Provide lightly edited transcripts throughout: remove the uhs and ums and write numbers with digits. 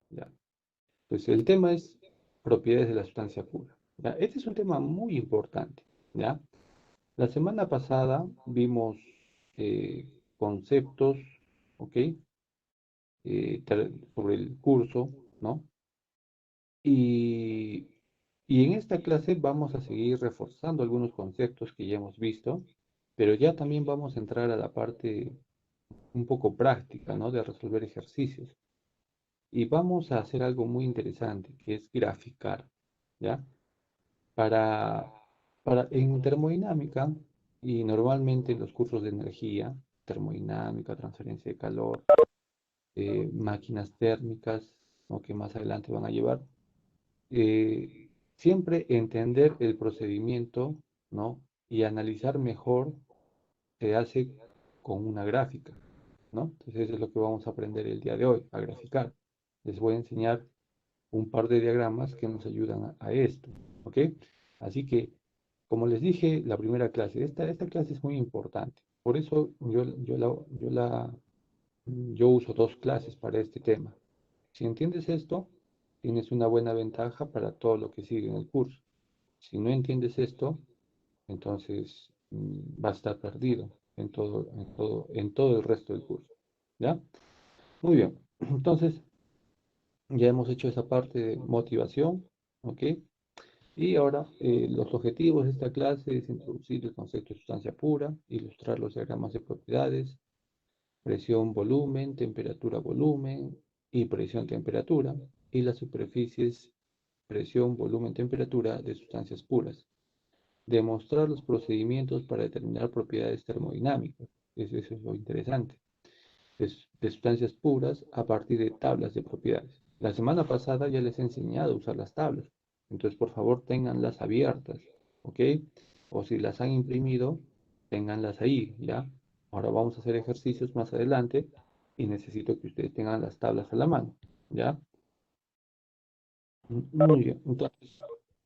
¿ya? Pues el tema es propiedades de la sustancia pura, ¿ya? Este es un tema muy importante, ¿ya? La semana pasada vimos conceptos, ¿ok? Sobre el curso, ¿no? Y, y en esta clase vamos a seguir reforzando algunos conceptos que ya hemos visto, pero ya también vamos a entrar a la parte un poco práctica, ¿no? De resolver ejercicios. Y vamos a hacer algo muy interesante, que es graficar, ¿ya? Para, en termodinámica y normalmente en los cursos de energía, termodinámica, transferencia de calor, máquinas térmicas, ¿no? Que más adelante van a llevar, siempre entender el procedimiento, ¿no? Y analizar mejor se hace con una gráfica, ¿no? Entonces eso es lo que vamos a aprender el día de hoy, a graficar. Les voy a enseñar un par de diagramas que nos ayudan a esto, ¿ok? Así que, como les dije, la primera clase, esta clase es muy importante. Por eso yo uso dos clases para este tema. Si entiendes esto, tienes una buena ventaja para todo lo que sigue en el curso. Si no entiendes esto, entonces vas a estar perdido en todo el resto del curso. ¿Ya? Muy bien. Entonces, ya hemos hecho esa parte de motivación, ¿ok? Y ahora los objetivos de esta clase es introducir el concepto de sustancia pura, ilustrar los diagramas de propiedades, presión, volumen, temperatura, volumen y presión, temperatura, y las superficies, presión, volumen, temperatura de sustancias puras. Demostrar los procedimientos para determinar propiedades termodinámicas. Eso es lo interesante. De sustancias puras a partir de tablas de propiedades. La semana pasada ya les he enseñado a usar las tablas. Entonces, por favor, ténganlas abiertas, ¿ok? O si las han imprimido, ténganlas ahí, ¿ya? Ahora vamos a hacer ejercicios más adelante y necesito que ustedes tengan las tablas a la mano, ¿ya? Muy bien. Entonces,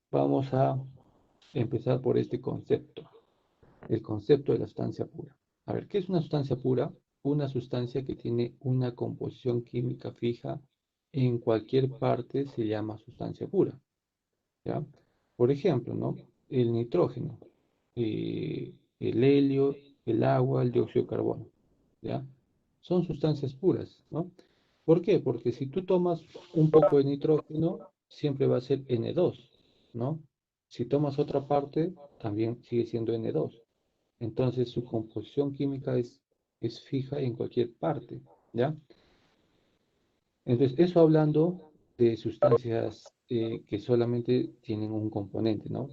vamos a empezar por este concepto, el concepto de la sustancia pura. A ver, ¿qué es una sustancia pura? Una sustancia que tiene una composición química fija en cualquier parte se llama sustancia pura, ¿ya? Por ejemplo, ¿no? El nitrógeno, el helio, el agua, el dióxido de carbono, ¿ya? Son sustancias puras, ¿no? ¿Por qué? Porque si tú tomas un poco de nitrógeno, siempre va a ser N2, ¿no? Si tomas otra parte, también sigue siendo N2. Entonces su composición química es fija en cualquier parte, ¿ya? Entonces, eso hablando de sustancias que solamente tienen un componente, ¿no?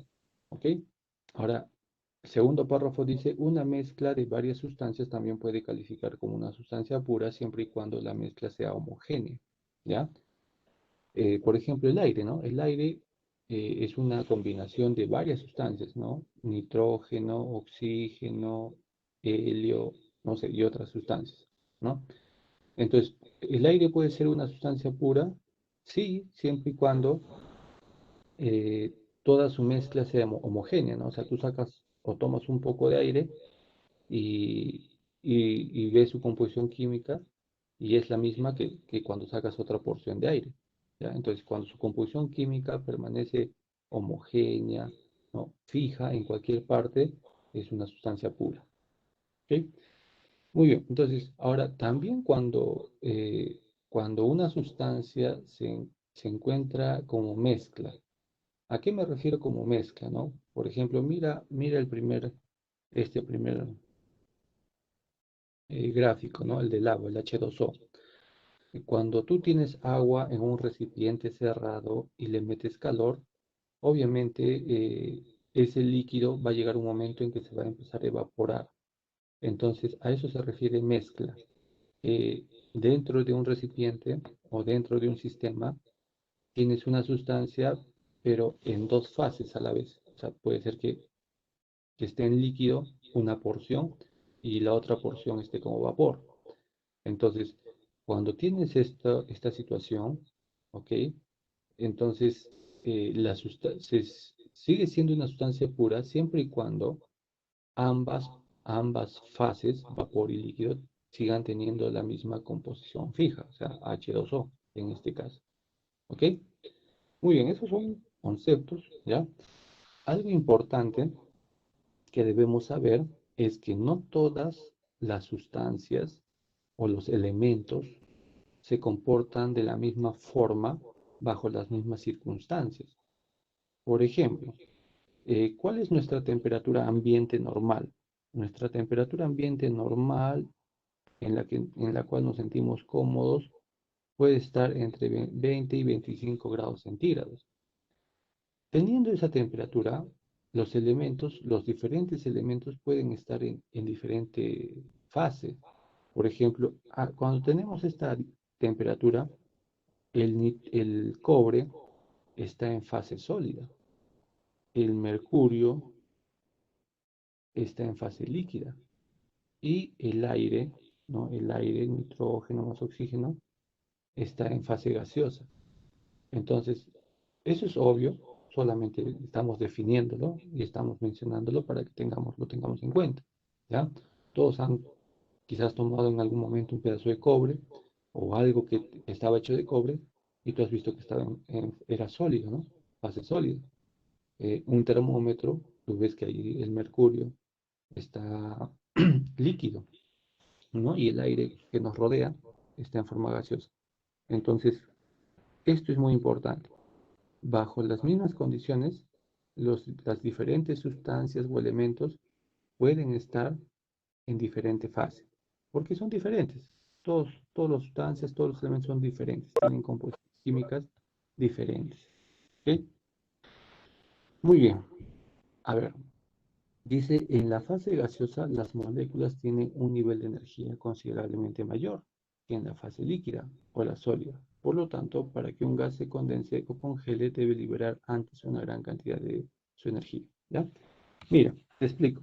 ¿Ok? Ahora, el segundo párrafo dice, una mezcla de varias sustancias también puede calificar como una sustancia pura siempre y cuando la mezcla sea homogénea, ¿ya? Por ejemplo, el aire, ¿no? El aire es una combinación de varias sustancias, ¿no? Nitrógeno, oxígeno, helio, no sé, y otras sustancias, ¿no? Entonces, ¿el aire puede ser una sustancia pura? Sí, siempre y cuando eh, toda su mezcla sea homogénea, ¿no? O sea, tú sacas o tomas un poco de aire y ves su composición química y es la misma que cuando sacas otra porción de aire, ¿ya? Entonces, cuando su composición química permanece homogénea, ¿no? Fija en cualquier parte, es una sustancia pura, ¿ok? Muy bien, entonces, ahora también cuando una sustancia se encuentra como mezcla, ¿a qué me refiero como mezcla, no? Por ejemplo, mira este primer gráfico, ¿no? El del agua, el H2O. Cuando tú tienes agua en un recipiente cerrado y le metes calor, obviamente ese líquido va a llegar un momento en que se va a empezar a evaporar. Entonces, a eso se refiere mezcla. eh, Dentro de un recipiente o dentro de un sistema tienes una sustancia, pero en dos fases a la vez. O sea, puede ser que esté en líquido una porción y la otra porción esté como vapor. Entonces, cuando tienes esta situación, ¿ok? Entonces, sigue siendo una sustancia pura siempre y cuando ambas, ambas fases, vapor y líquido, sigan teniendo la misma composición fija, o sea, H2O en este caso. ¿Ok? Muy bien, esos son conceptos, ¿ya? Algo importante que debemos saber es que no todas las sustancias o los elementos se comportan de la misma forma bajo las mismas circunstancias. Por ejemplo, ¿cuál es nuestra temperatura ambiente normal? Nuestra temperatura ambiente normal en la cual nos sentimos cómodos puede estar entre 20 y 25 grados centígrados. Teniendo esa temperatura, los diferentes elementos pueden estar en diferente fase. Por ejemplo, cuando tenemos esta temperatura, el cobre está en fase sólida, el mercurio está en fase líquida y el aire, ¿no? El aire, nitrógeno más oxígeno, está en fase gaseosa. Entonces, eso es obvio, solamente estamos definiéndolo y estamos mencionándolo para que lo tengamos en cuenta, ¿ya? Todos han quizás tomado en algún momento un pedazo de cobre o algo que estaba hecho de cobre y tú has visto que era sólido, ¿no? Fase sólida. Un termómetro, tú ves que ahí el mercurio está líquido, ¿no? Y el aire que nos rodea está en forma gaseosa. Entonces, esto es muy importante. Bajo las mismas condiciones, las diferentes sustancias o elementos pueden estar en diferente fase, porque son diferentes. Todas las sustancias, todos los elementos son diferentes, tienen composiciones químicas diferentes. ¿Ok? Muy bien. A ver, dice, en la fase gaseosa las moléculas tienen un nivel de energía considerablemente mayor que en la fase líquida o la sólida. Por lo tanto, para que un gas se condense o congele debe liberar antes una gran cantidad de su energía. ¿Ya? Mira, te explico.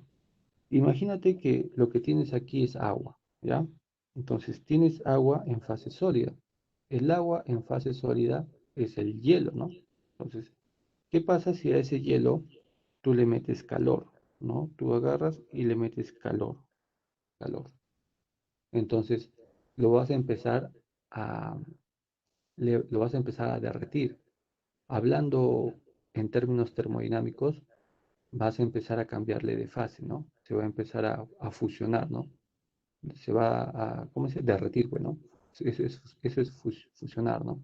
Imagínate que lo que tienes aquí es agua, ¿ya? Entonces tienes agua en fase sólida. El agua en fase sólida es el hielo, ¿no? Entonces, ¿qué pasa si a ese hielo tú le metes calor, ¿no? Tú agarras y le metes calor. Entonces, lo vas a empezar a, lo vas a empezar a derretir. Hablando en términos termodinámicos, vas a empezar a cambiarle de fase, ¿no? Se va a empezar a fusionar, ¿no? Se va a, ¿cómo se dice? Derretir, bueno. Eso es fusionar, ¿no?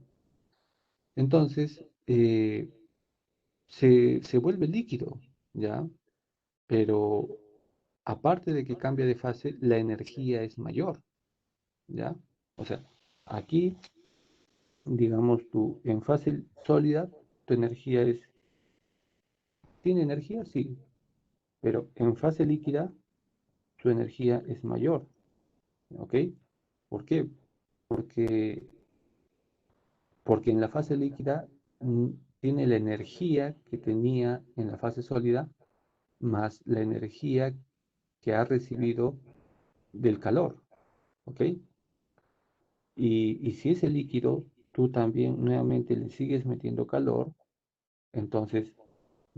Entonces, se vuelve líquido, ¿ya? Pero aparte de que cambia de fase, la energía es mayor, ¿ya? O sea, aquí, digamos, tú en fase sólida, tu energía ¿tiene energía? Sí, pero en fase líquida, tu energía es mayor, ¿ok? ¿Por qué? Porque, porque en la fase líquida mm, tiene la energía que tenía en la fase sólida más la energía que ha recibido del calor, ¿ok? Y si ese líquido tú también nuevamente le sigues metiendo calor, entonces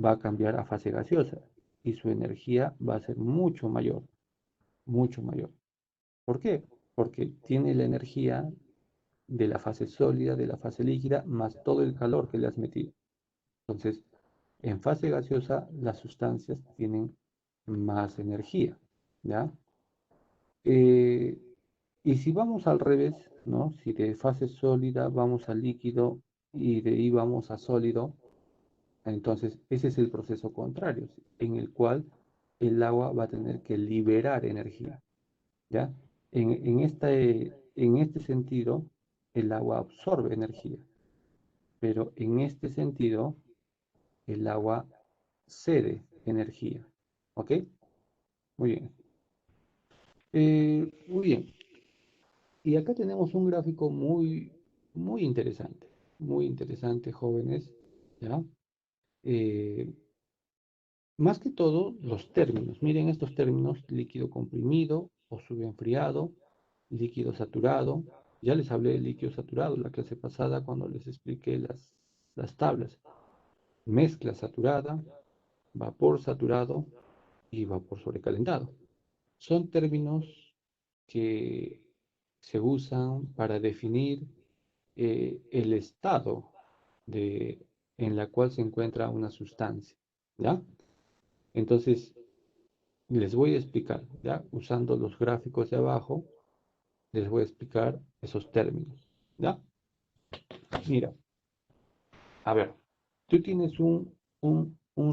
va a cambiar a fase gaseosa y su energía va a ser mucho mayor, mucho mayor. ¿Por qué? Porque tiene la energía de la fase sólida, de la fase líquida, más todo el calor que le has metido. Entonces, en fase gaseosa, las sustancias tienen más energía, ¿ya? Eh, y si vamos al revés, ¿no? Si de fase sólida vamos a líquido y de ahí vamos a sólido, entonces ese es el proceso contrario, en el cual el agua va a tener que liberar energía, ¿ya? En este sentido, el agua absorbe energía, pero en este sentido, el agua cede energía, ¿ok? Muy bien. Muy bien. Y acá tenemos un gráfico muy interesante, jóvenes, ¿ya? Eh, Más que todo, los términos. Miren estos términos, líquido comprimido o subenfriado, líquido saturado. Ya les hablé del líquido saturado la clase pasada cuando les expliqué las tablas. Mezcla saturada, vapor saturado y vapor sobrecalentado. Son términos que se usan para definir el estado. de, en la cual se encuentra una sustancia, ¿ya? Entonces, les voy a explicar, ¿ya? Usando los gráficos de abajo, les voy a explicar esos términos, ¿ya? Mira, a ver, tú tienes un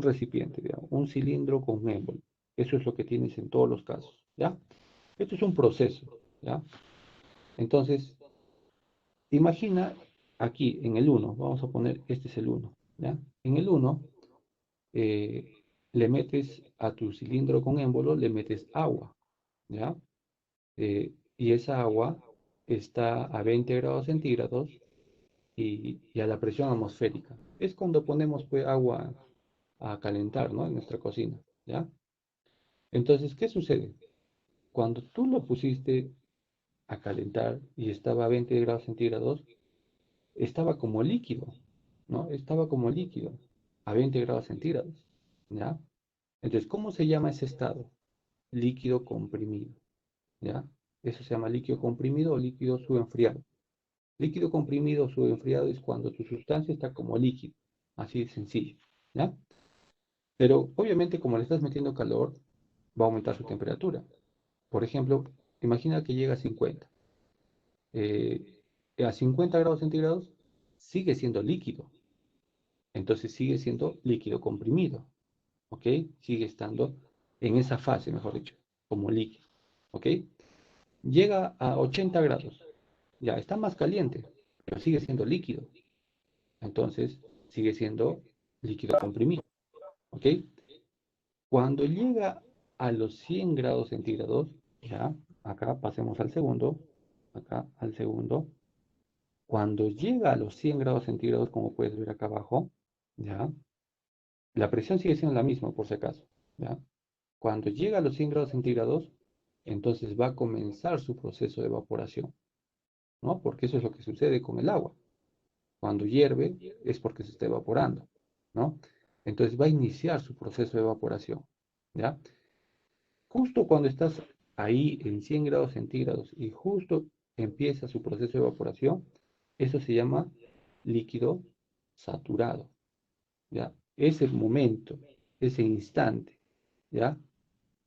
recipiente, ¿ya? Un cilindro con un émbolo. Eso es lo que tienes en todos los casos, ¿ya? Esto es un proceso, ¿ya? Entonces, imagina aquí en el uno, vamos a poner, este es el uno, ¿ya? En el uno le metes a tu cilindro con émbolo, le metes agua, ¿ya? Y esa agua está a 20 grados centígrados y a la presión atmosférica. Es cuando ponemos pues, agua a calentar, ¿no? En nuestra cocina, ¿ya? Entonces, ¿qué sucede? Cuando tú lo pusiste a calentar y estaba a 20 grados centígrados, estaba como líquido, ¿no? Estaba como líquido a 20 grados centígrados, ¿ya? Entonces, ¿cómo se llama ese estado? Líquido comprimido, ¿ya? Eso se llama líquido comprimido o líquido subenfriado. Líquido comprimido o subenfriado es cuando tu sustancia está como líquido, así de sencillo, ¿ya? Pero obviamente como le estás metiendo calor, va a aumentar su temperatura. Por ejemplo, imagina que llega a 50. A 50 grados centígrados sigue siendo líquido, entonces sigue siendo líquido comprimido, ¿ok? Sigue estando en esa fase, mejor dicho, como líquido, ¿ok? Llega a 80 grados, ya está más caliente, pero sigue siendo líquido, entonces sigue siendo líquido comprimido, ¿ok? Cuando llega a los 100 grados centígrados, ya, acá pasemos al segundo, acá al segundo, cuando llega a los 100 grados centígrados, como puedes ver acá abajo, ya, la presión sigue siendo la misma por si acaso, ya. Cuando llega a los 100 grados centígrados, entonces va a comenzar su proceso de evaporación, ¿no? Porque eso es lo que sucede con el agua. Cuando hierve es porque se está evaporando, ¿no? Entonces va a iniciar su proceso de evaporación, ¿ya? Justo cuando estás ahí en 100 grados centígrados y justo empieza su proceso de evaporación, eso se llama líquido saturado, ¿ya? Ese momento, ese instante, ¿ya?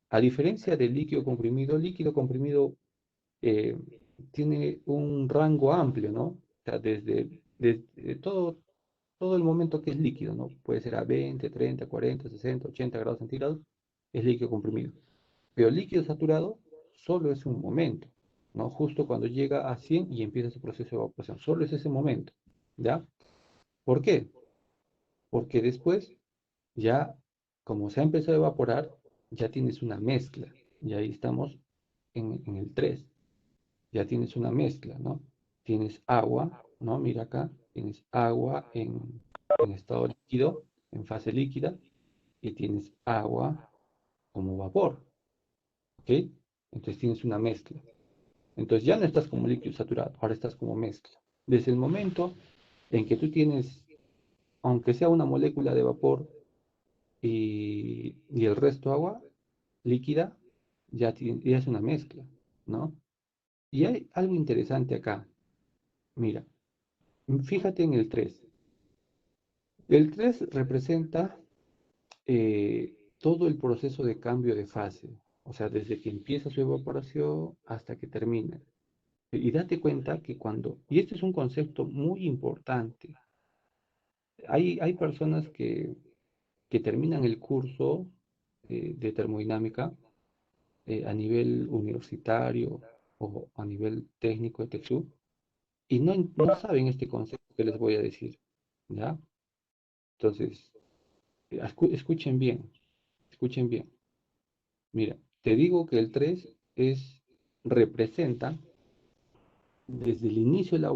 A diferencia del líquido comprimido eh, tiene un rango amplio, ¿no? O sea, desde todo el momento que es líquido, ¿no? Puede ser a 20, 30, 40, 60, 80 grados centígrados, es líquido comprimido. Pero líquido saturado solo es un momento, ¿no? Justo cuando llega a 100 y empieza su proceso de evaporación. Solo es ese momento, ¿ya? ¿Por qué? Porque después ya, como se ha empezado a evaporar, ya tienes una mezcla. Y ahí estamos en el 3. Ya tienes una mezcla, ¿no? Tienes agua, ¿no? Mira acá, tienes agua en estado líquido, en fase líquida, y tienes agua como vapor, ¿ok? Entonces tienes una mezcla. Entonces ya no estás como líquido saturado, ahora estás como mezcla. Desde el momento en que tú tienes, aunque sea una molécula de vapor y el resto agua líquida, ya es una mezcla, ¿no? Y hay algo interesante acá. Mira, fíjate en el 3. El 3 representa todo el proceso de cambio de fase, o sea, desde que empieza su evaporación hasta que termina. Y date cuenta que y este es un concepto muy importante, hay personas que terminan el curso de termodinámica a nivel universitario o a nivel técnico de TECSU y no saben este concepto que les voy a decir, ¿ya? Entonces, escuchen bien, escuchen bien. Mira, te digo que el 3 representa desde el inicio de la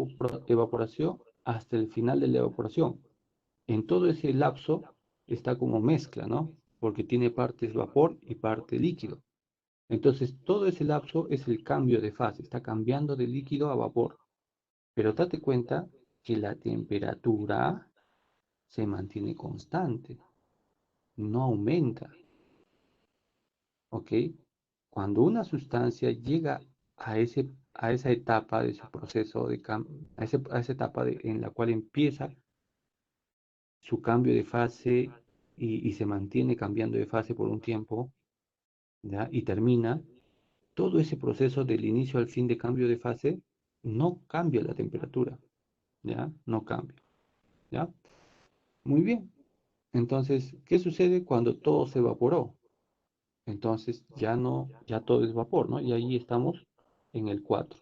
evaporación hasta el final de la evaporación. En todo ese lapso está como mezcla, ¿no? Porque tiene partes vapor y parte líquido. Entonces, todo ese lapso es el cambio de fase, está cambiando de líquido a vapor. Pero date cuenta que la temperatura se mantiene constante, no aumenta, ¿ok? Cuando una sustancia llega a esa etapa de su proceso de cambio, a esa etapa en la cual empieza su cambio de fase y se mantiene cambiando de fase por un tiempo, ¿ya? Y termina, todo ese proceso del inicio al fin de cambio de fase no cambia la temperatura, ¿ya? No cambia, ¿ya? Muy bien. Entonces, ¿qué sucede cuando todo se evaporó? Entonces ya no, ya todo es vapor, ¿no? Y ahí estamos en el 4.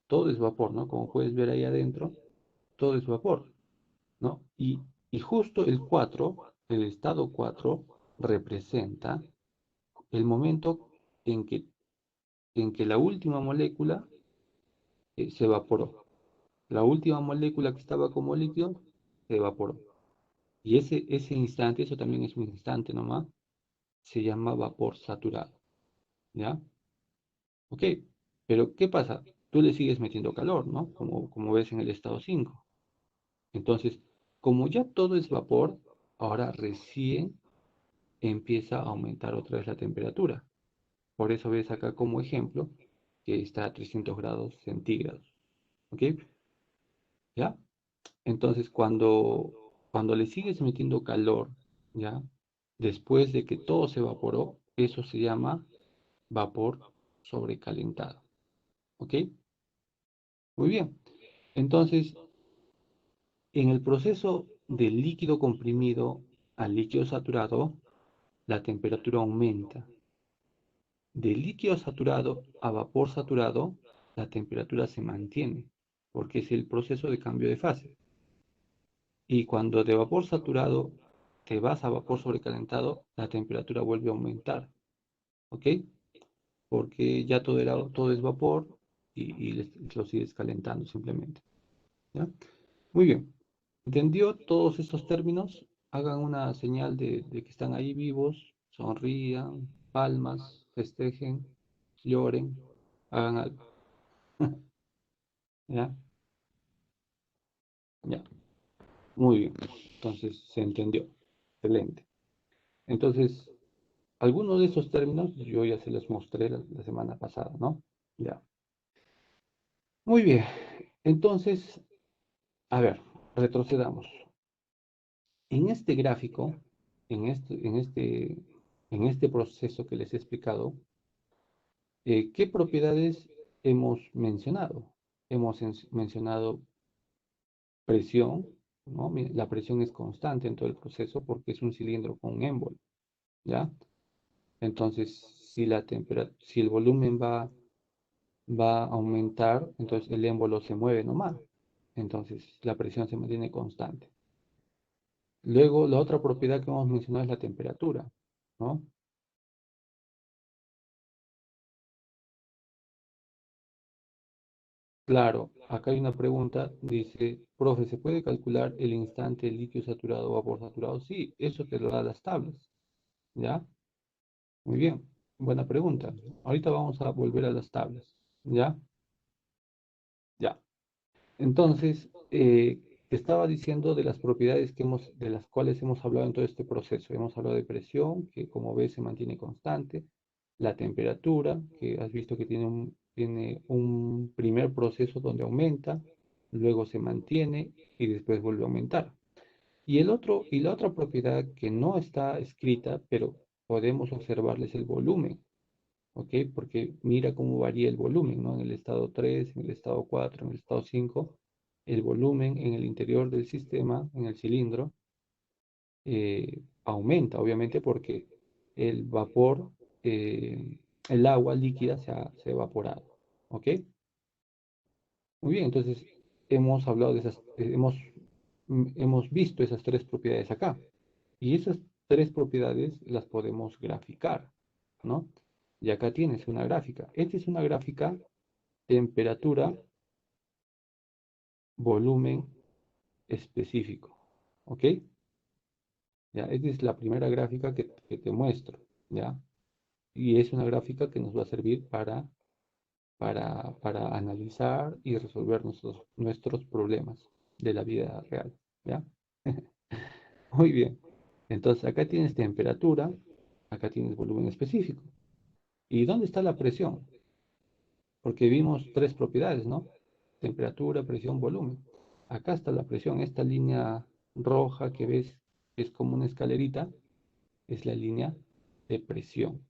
Todo es vapor, ¿no? Como puedes ver ahí adentro, todo es vapor, ¿no? Y justo el 4, el estado 4, representa el momento en que, en que la última molécula se evaporó. La última molécula que estaba como líquido se evaporó. Y ese instante, eso también es un instante nomás, se llama vapor saturado, ¿ya? Ok, pero ¿qué pasa? Tú le sigues metiendo calor, ¿no? Como ves en el estado 5. Entonces, como ya todo es vapor, ahora recién empieza a aumentar otra vez la temperatura. Por eso ves acá como ejemplo que está a 300 grados centígrados. ¿Ok? ¿Ya? Entonces, cuando le sigues metiendo calor, ¿ya? Después de que todo se evaporó, eso se llama vapor sobrecalentado. ¿Ok? Muy bien. Entonces, en el proceso del líquido comprimido al líquido saturado, la temperatura aumenta. De líquido saturado a vapor saturado, la temperatura se mantiene, porque es el proceso de cambio de fase. Y cuando de vapor saturado te vas a vapor sobrecalentado, la temperatura vuelve a aumentar, ¿ok? Porque ya todo es vapor y lo sigues calentando simplemente, ¿ya? Muy bien. ¿Entendió todos estos términos? Hagan una señal de que están ahí vivos, sonrían, palmas, festejen, lloren, hagan algo. ¿Ya? Ya. Muy bien. Entonces, se entendió. Excelente. Entonces, algunos de esos términos yo ya se los mostré la semana pasada, ¿no? Ya. Muy bien. Entonces, a ver, retrocedamos. En este gráfico, en este proceso que les he explicado, ¿qué propiedades hemos mencionado? Hemos mencionado presión, ¿no? La presión es constante en todo el proceso porque es un cilindro con un émbolo, ¿ya? Entonces, si el volumen va a aumentar, entonces el émbolo se mueve nomás. Entonces, la presión se mantiene constante. Luego, la otra propiedad que hemos mencionado es la temperatura, ¿no? Claro, acá hay una pregunta, dice, profe, ¿se puede calcular el instante líquido saturado o vapor saturado? Sí, eso te lo da las tablas, ¿ya? Muy bien, buena pregunta. Ahorita vamos a volver a las tablas, ¿ya? Ya. Entonces, te estaba diciendo de las propiedades de las cuales hemos hablado en todo este proceso. Hemos hablado de presión, que como ves se mantiene constante, la temperatura, que has visto que tiene un primer proceso donde aumenta, luego se mantiene y después vuelve a aumentar. Y la otra propiedad que no está escrita, pero podemos observarles el volumen. ¿Ok? Porque mira cómo varía el volumen, ¿no? En el estado 3, en el estado 4, en el estado 5, el volumen en el interior del sistema, en el cilindro, aumenta, obviamente, porque el vapor, el agua líquida se ha evaporado, ¿ok? Muy bien, entonces hemos hablado de hemos visto esas tres propiedades acá. Y esas tres propiedades las podemos graficar, ¿no? Y acá tienes una gráfica. Esta es una gráfica temperatura, volumen específico. ¿Ok? Ya, esta es la primera gráfica que te muestro. ¿Ya? Y es una gráfica que nos va a servir para analizar y resolver nuestros problemas de la vida real. ¿Ya? Muy bien. Entonces, acá tienes temperatura, acá tienes volumen específico. ¿Y dónde está la presión? Porque vimos tres propiedades, ¿no? Temperatura, presión, volumen. Acá está la presión, esta línea roja que ves, es como una escalerita, es la línea de presión,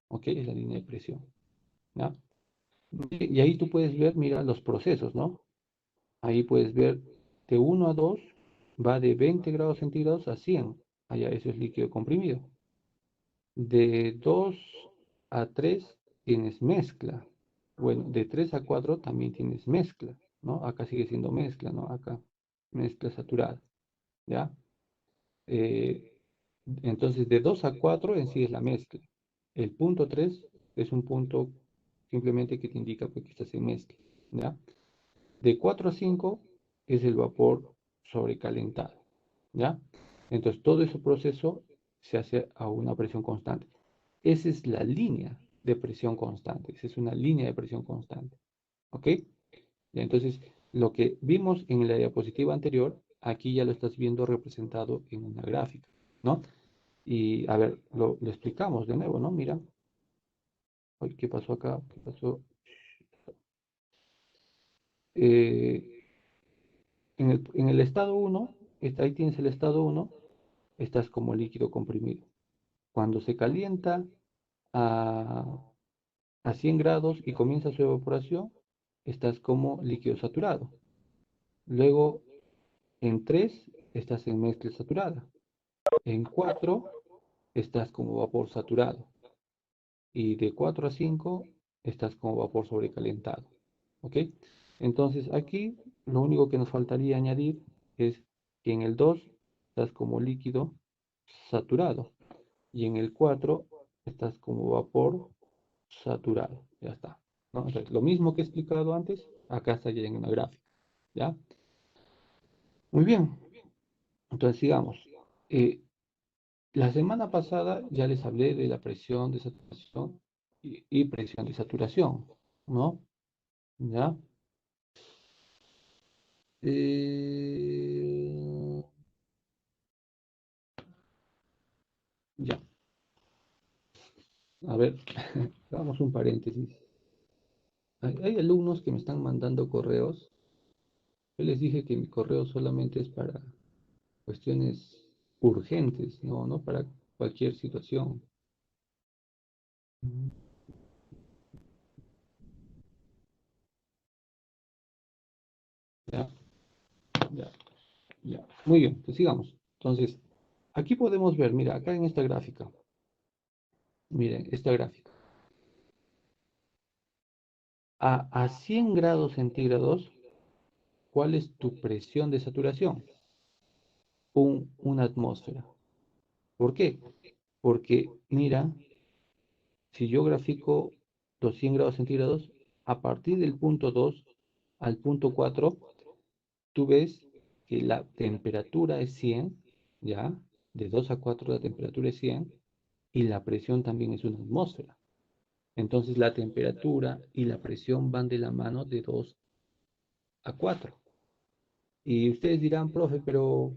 ¿ok? Es la línea de presión, ¿ya? Y ahí tú puedes ver, mira, los procesos, ¿no? Ahí puedes ver de 1 a 2 va de 20 grados centígrados a 100. Allá, eso es líquido comprimido. De 2 a 3 tienes mezcla. Bueno, de 3 a 4 también tienes mezcla, ¿no? Acá sigue siendo mezcla, ¿no? Acá, mezcla saturada, ¿ya? Eh, entonces, de 2 a 4 en sí es la mezcla. El punto 3 es un punto simplemente que te indica pues, que estás en mezcla, ¿ya? De 4 a 5 es el vapor sobrecalentado, ¿ya? Entonces, todo ese proceso se hace a una presión constante. Esa es la línea de presión constante. Esa es una línea de presión constante, ¿ok? Y entonces, lo que vimos en la diapositiva anterior, aquí ya lo estás viendo representado en una gráfica, ¿no? Y a ver, lo explicamos de nuevo, ¿no? Mira, ay, ¿qué pasó acá? ¿Qué pasó? Eh, en el estado 1, ahí tienes el estado 1, estás como líquido comprimido. Cuando se calienta a, a 100 grados y comienza su evaporación, estás como líquido saturado. Luego, en 3, estás en mezcla saturada. En 4, estás como vapor saturado. Y de 4 a 5, estás como vapor sobrecalentado. ¿Ok? Entonces, aquí lo único que nos faltaría añadir es que en el 2 estás como líquido saturado. Y en el 4 estás como vapor saturado. Ya está, ¿no? Entonces, lo mismo que he explicado antes, acá está ya en una gráfica. ¿Ya? Muy bien. Entonces, sigamos. Eh, la semana pasada ya les hablé de la presión de saturación y presión de saturación, ¿no? ¿Ya? Eh, ya. A ver, hagamos un paréntesis. Hay alumnos que me están mandando correos. Yo les dije que mi correo solamente es para cuestiones urgentes, no para cualquier situación. Ya, ya, ya. Muy bien, pues sigamos. Entonces, aquí podemos ver, mira, acá en esta gráfica, miren, esta gráfica. A 100 grados centígrados, ¿cuál es tu presión de saturación? Una atmósfera. ¿Por qué? Porque, mira, si yo grafico los 100 grados centígrados, a partir del punto 2 al punto 4, tú ves que la temperatura es 100, ¿ya? De 2 a 4 la temperatura es 100 y la presión también es una atmósfera. Entonces la temperatura y la presión van de la mano de 2 a 4. Y ustedes dirán, profe, pero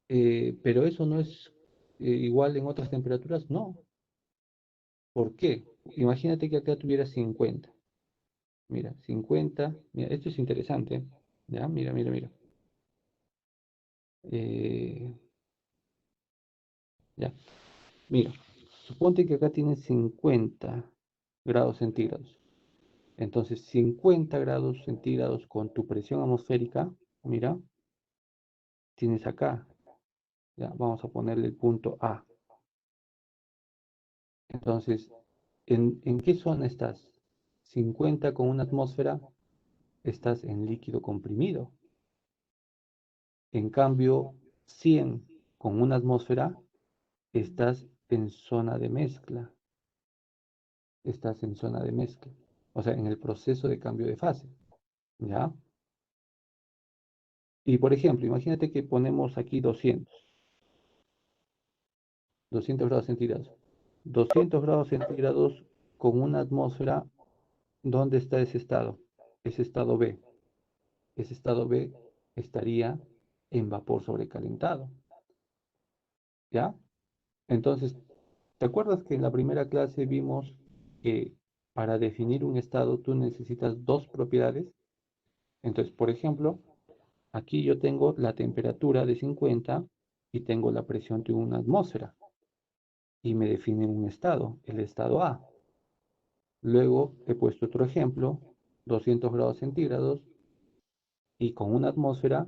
eso no es igual en otras temperaturas. No. ¿Por qué? Imagínate que acá tuviera 50. Mira, 50. Mira, esto es interesante. ¿Ya? Mira, mira, mira. Eh, ya. Mira, suponte que acá tienes 50 grados centígrados. Entonces, 50 grados centígrados con tu presión atmosférica, mira, tienes acá. Ya, vamos a ponerle el punto A. Entonces, ¿en qué zona estás? 50 con una atmósfera, estás en líquido comprimido. En cambio, 100 con una atmósfera, estás en zona de mezcla. Estás en zona de mezcla. O sea, en el proceso de cambio de fase. ¿Ya? Y por ejemplo, imagínate que ponemos aquí 200 grados centígrados. 200 grados centígrados con una atmósfera, ¿dónde está ese estado? Ese estado B. Ese estado B estaría en vapor sobrecalentado. ¿Ya? Entonces, ¿te acuerdas que en la primera clase vimos que para definir un estado tú necesitas dos propiedades? Entonces, por ejemplo, Aquí yo tengo la temperatura de 50 y tengo la presión de una atmósfera y me definen un estado, el estado A. Luego he puesto otro ejemplo, 200 grados centígrados y con una atmósfera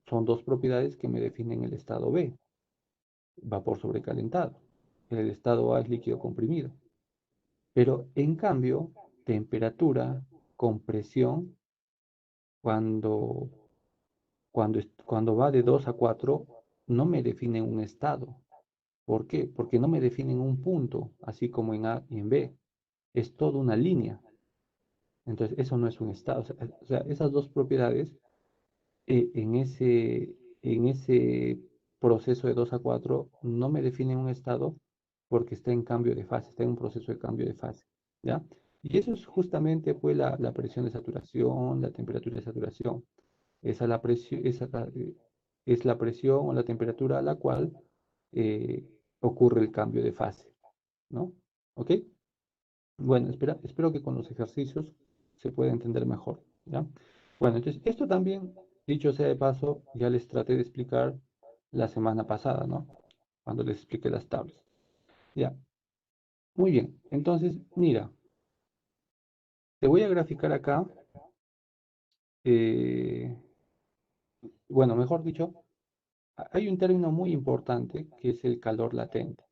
son dos propiedades que me definen el estado B, vapor sobrecalentado. El estado A es líquido comprimido. Pero en cambio, temperatura, compresión, cuando, cuando va de 2 a 4, no me definen un estado. ¿Por qué? Porque no me definen un punto, así como en A y en B. Es toda una línea. Entonces, eso no es un estado. O sea, esas dos propiedades en ese proceso de 2 a 4 no me definen un estado porque está en cambio de fase, está en un proceso de cambio de fase, ¿ya? Y eso es justamente pues la presión de saturación, la temperatura de saturación. Esa, la presión, es la presión o la temperatura a la cual eh, ocurre el cambio de fase, ¿no? ¿Ok? Bueno, espero que con los ejercicios se pueda entender mejor, ¿ya? Bueno, entonces esto también, dicho sea de paso, ya les traté de explicar la semana pasada, ¿no? Cuando les expliqué las tablas. Ya, muy bien. Entonces, mira, te voy a graficar acá, eh, bueno, mejor dicho, hay un término muy importante que es el calor latente.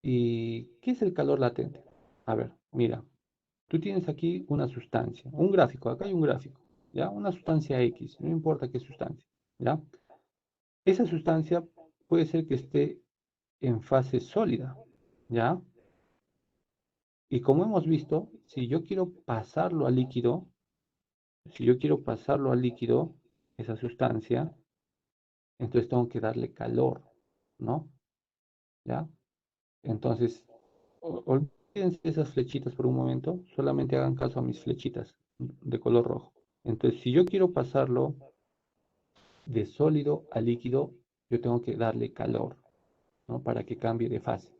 ¿Y qué es el calor latente? A ver, mira, tú tienes aquí una sustancia, un gráfico, acá hay un gráfico, ¿ya? Una sustancia X, no importa qué sustancia, ¿ya? Esa sustancia puede ser que esté en fase sólida, ¿ya? Y como hemos visto, si yo quiero pasarlo a líquido, esa sustancia, entonces tengo que darle calor, ¿no? ¿Ya? Entonces, olvídense de esas flechitas por un momento, solamente hagan caso a mis flechitas de color rojo. Entonces, si yo quiero pasarlo de sólido a líquido, yo tengo que darle calor, ¿no? Para que cambie de fase,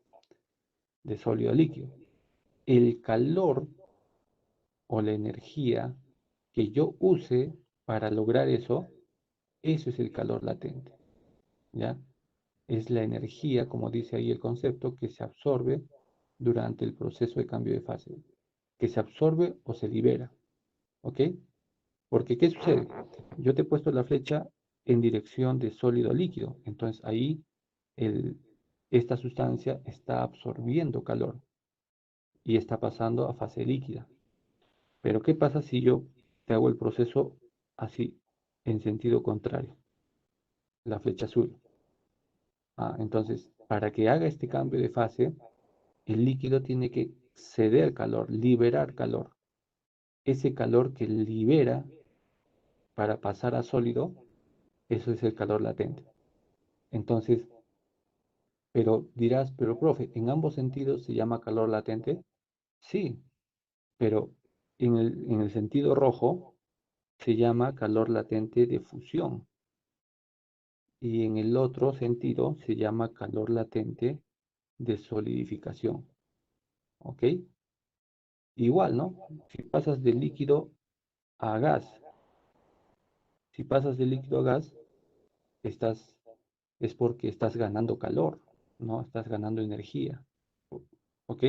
de sólido a líquido. El calor o la energía que yo use para lograr eso es el calor latente, ¿ya? Es la energía, como dice ahí el concepto, que se absorbe durante el proceso de cambio de fase, que se absorbe o se libera, ¿ok? Porque, ¿qué sucede? Yo te he puesto la flecha en dirección de sólido a líquido, entonces ahí el, esta sustancia está absorbiendo calor y está pasando a fase líquida. Pero ¿qué pasa si yo te hago el proceso así, en sentido contrario, la flecha azul? Entonces, para que haga este cambio de fase, el líquido tiene que ceder calor, liberar calor. Ese calor que libera para pasar a sólido, eso es el calor latente. Entonces, pero dirás, pero profe, ¿en ambos sentidos se llama calor latente? Sí, pero en el sentido rojo se llama calor latente de fusión y en el otro sentido se llama calor latente de solidificación. ¿Ok? Igual, ¿no? Si pasas de líquido a gas, si pasas de líquido a gas, estás, es porque estás ganando calor, ¿no? Estás ganando energía. ¿Ok?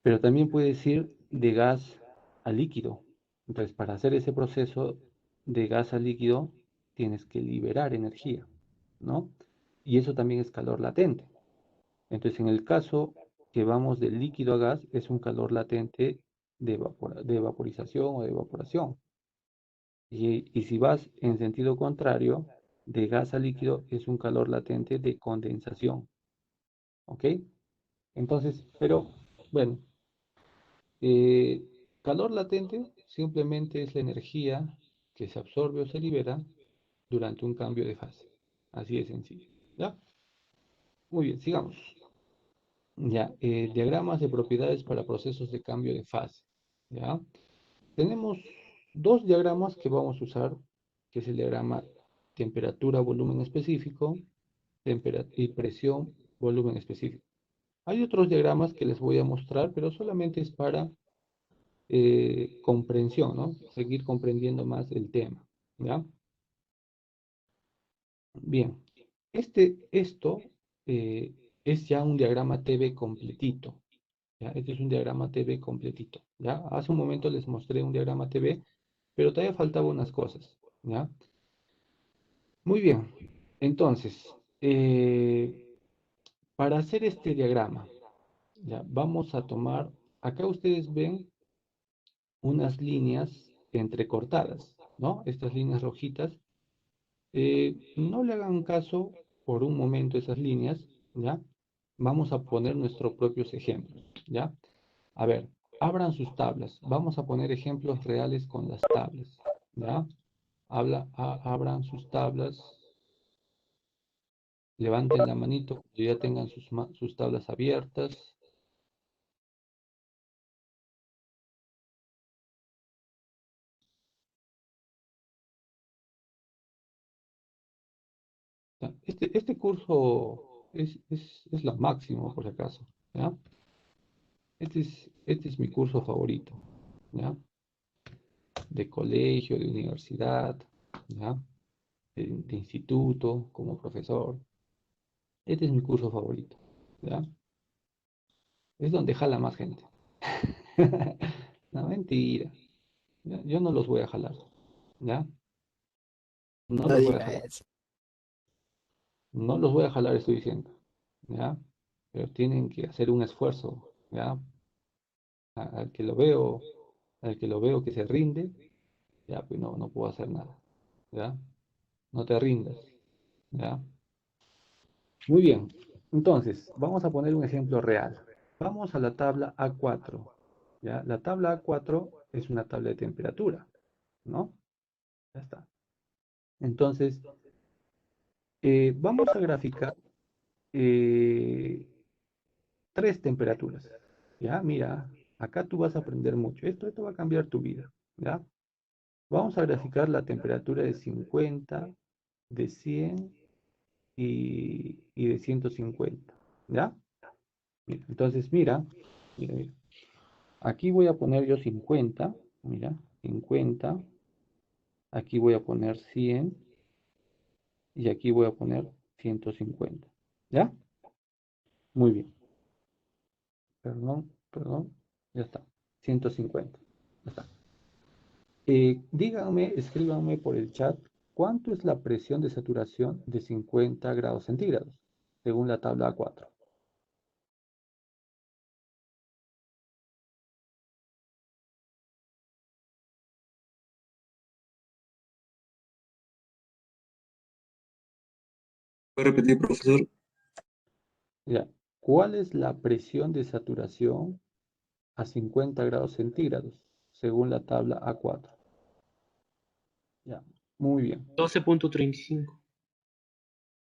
Pero también puedes ir de gas a líquido. Entonces, para hacer ese proceso de gas a líquido, tienes que liberar energía, ¿no? Y eso también es calor latente. Entonces, en el caso que vamos de líquido a gas, es un calor latente de vaporización o de evaporación. Y si vas en sentido contrario, de gas a líquido, es un calor latente de condensación. ¿Ok? Entonces, pero bueno, Eh, calor latente simplemente es la energía que se absorbe o se libera durante un cambio de fase. Así de sencillo. ¿Ya? Muy bien, sigamos. Ya, diagramas de propiedades para procesos de cambio de fase. ¿Ya? Tenemos dos diagramas que vamos a usar, que es el diagrama temperatura, volumen específico, y presión, volumen específico. Hay otros diagramas que les voy a mostrar, pero solamente es para comprensión, ¿no? Seguir comprendiendo más el tema, ¿ya? Bien, esto eh, es ya un diagrama TV completito, ¿ya? Este es un diagrama TV completito, ¿ya? Hace un momento les mostré un diagrama TV, pero todavía faltaban unas cosas, ¿ya? Muy bien, entonces, eh, para hacer este diagrama, ¿ya? Vamos a tomar, acá ustedes ven unas líneas entrecortadas, ¿no? Estas líneas rojitas. No le hagan caso por un momento a esas líneas, ¿ya? Vamos a poner nuestros propios ejemplos, ¿ya? A ver, abran sus tablas. Vamos a poner ejemplos reales con las tablas, ¿ya? Abran sus tablas, levanten la manito cuando ya tengan sus tablas abiertas. ¿Ya? Este curso es lo máximo, por si acaso, ¿ya? Este es mi curso favorito, ¿ya? De colegio, de universidad, ¿ya? De instituto, como profesor. Este es mi curso favorito, ¿ya? Es donde jala más gente. No, mentira. Yo no los voy a jalar, ¿ya? No No los voy a diga jalar. eso. No los voy a jalar, estoy diciendo, ¿ya? Pero tienen que hacer un esfuerzo, ¿ya? Al que lo veo, al que lo veo que se rinde, ya, pues no puedo hacer nada, ¿ya? No te rindas, ¿ya? Muy bien, entonces vamos a poner un ejemplo real. Vamos a la tabla A4. ¿Ya? La tabla A4 es una tabla de temperatura, ¿no? Ya está. Entonces, vamos a graficar eh, tres temperaturas. ¿Ya? Mira, acá tú vas a aprender mucho. Esto va a cambiar tu vida, ¿ya? Vamos a graficar la temperatura de 50, de 100 y de 150, ¿ya? Entonces, mira. Aquí voy a poner yo 50, mira, 50. Aquí voy a poner 100 y aquí voy a poner 150. ¿Ya? Muy bien. Perdón. Ya está. 150. Ya está. Díganme, escríbanme por el chat, ¿cuánto es la presión de saturación de 50 grados centígrados? Según la tabla A4. ¿Puede repetir, profesor? Ya. ¿Cuál es la presión de saturación a 50 grados centígrados? Según la tabla A4. Ya. Muy bien. 12.35.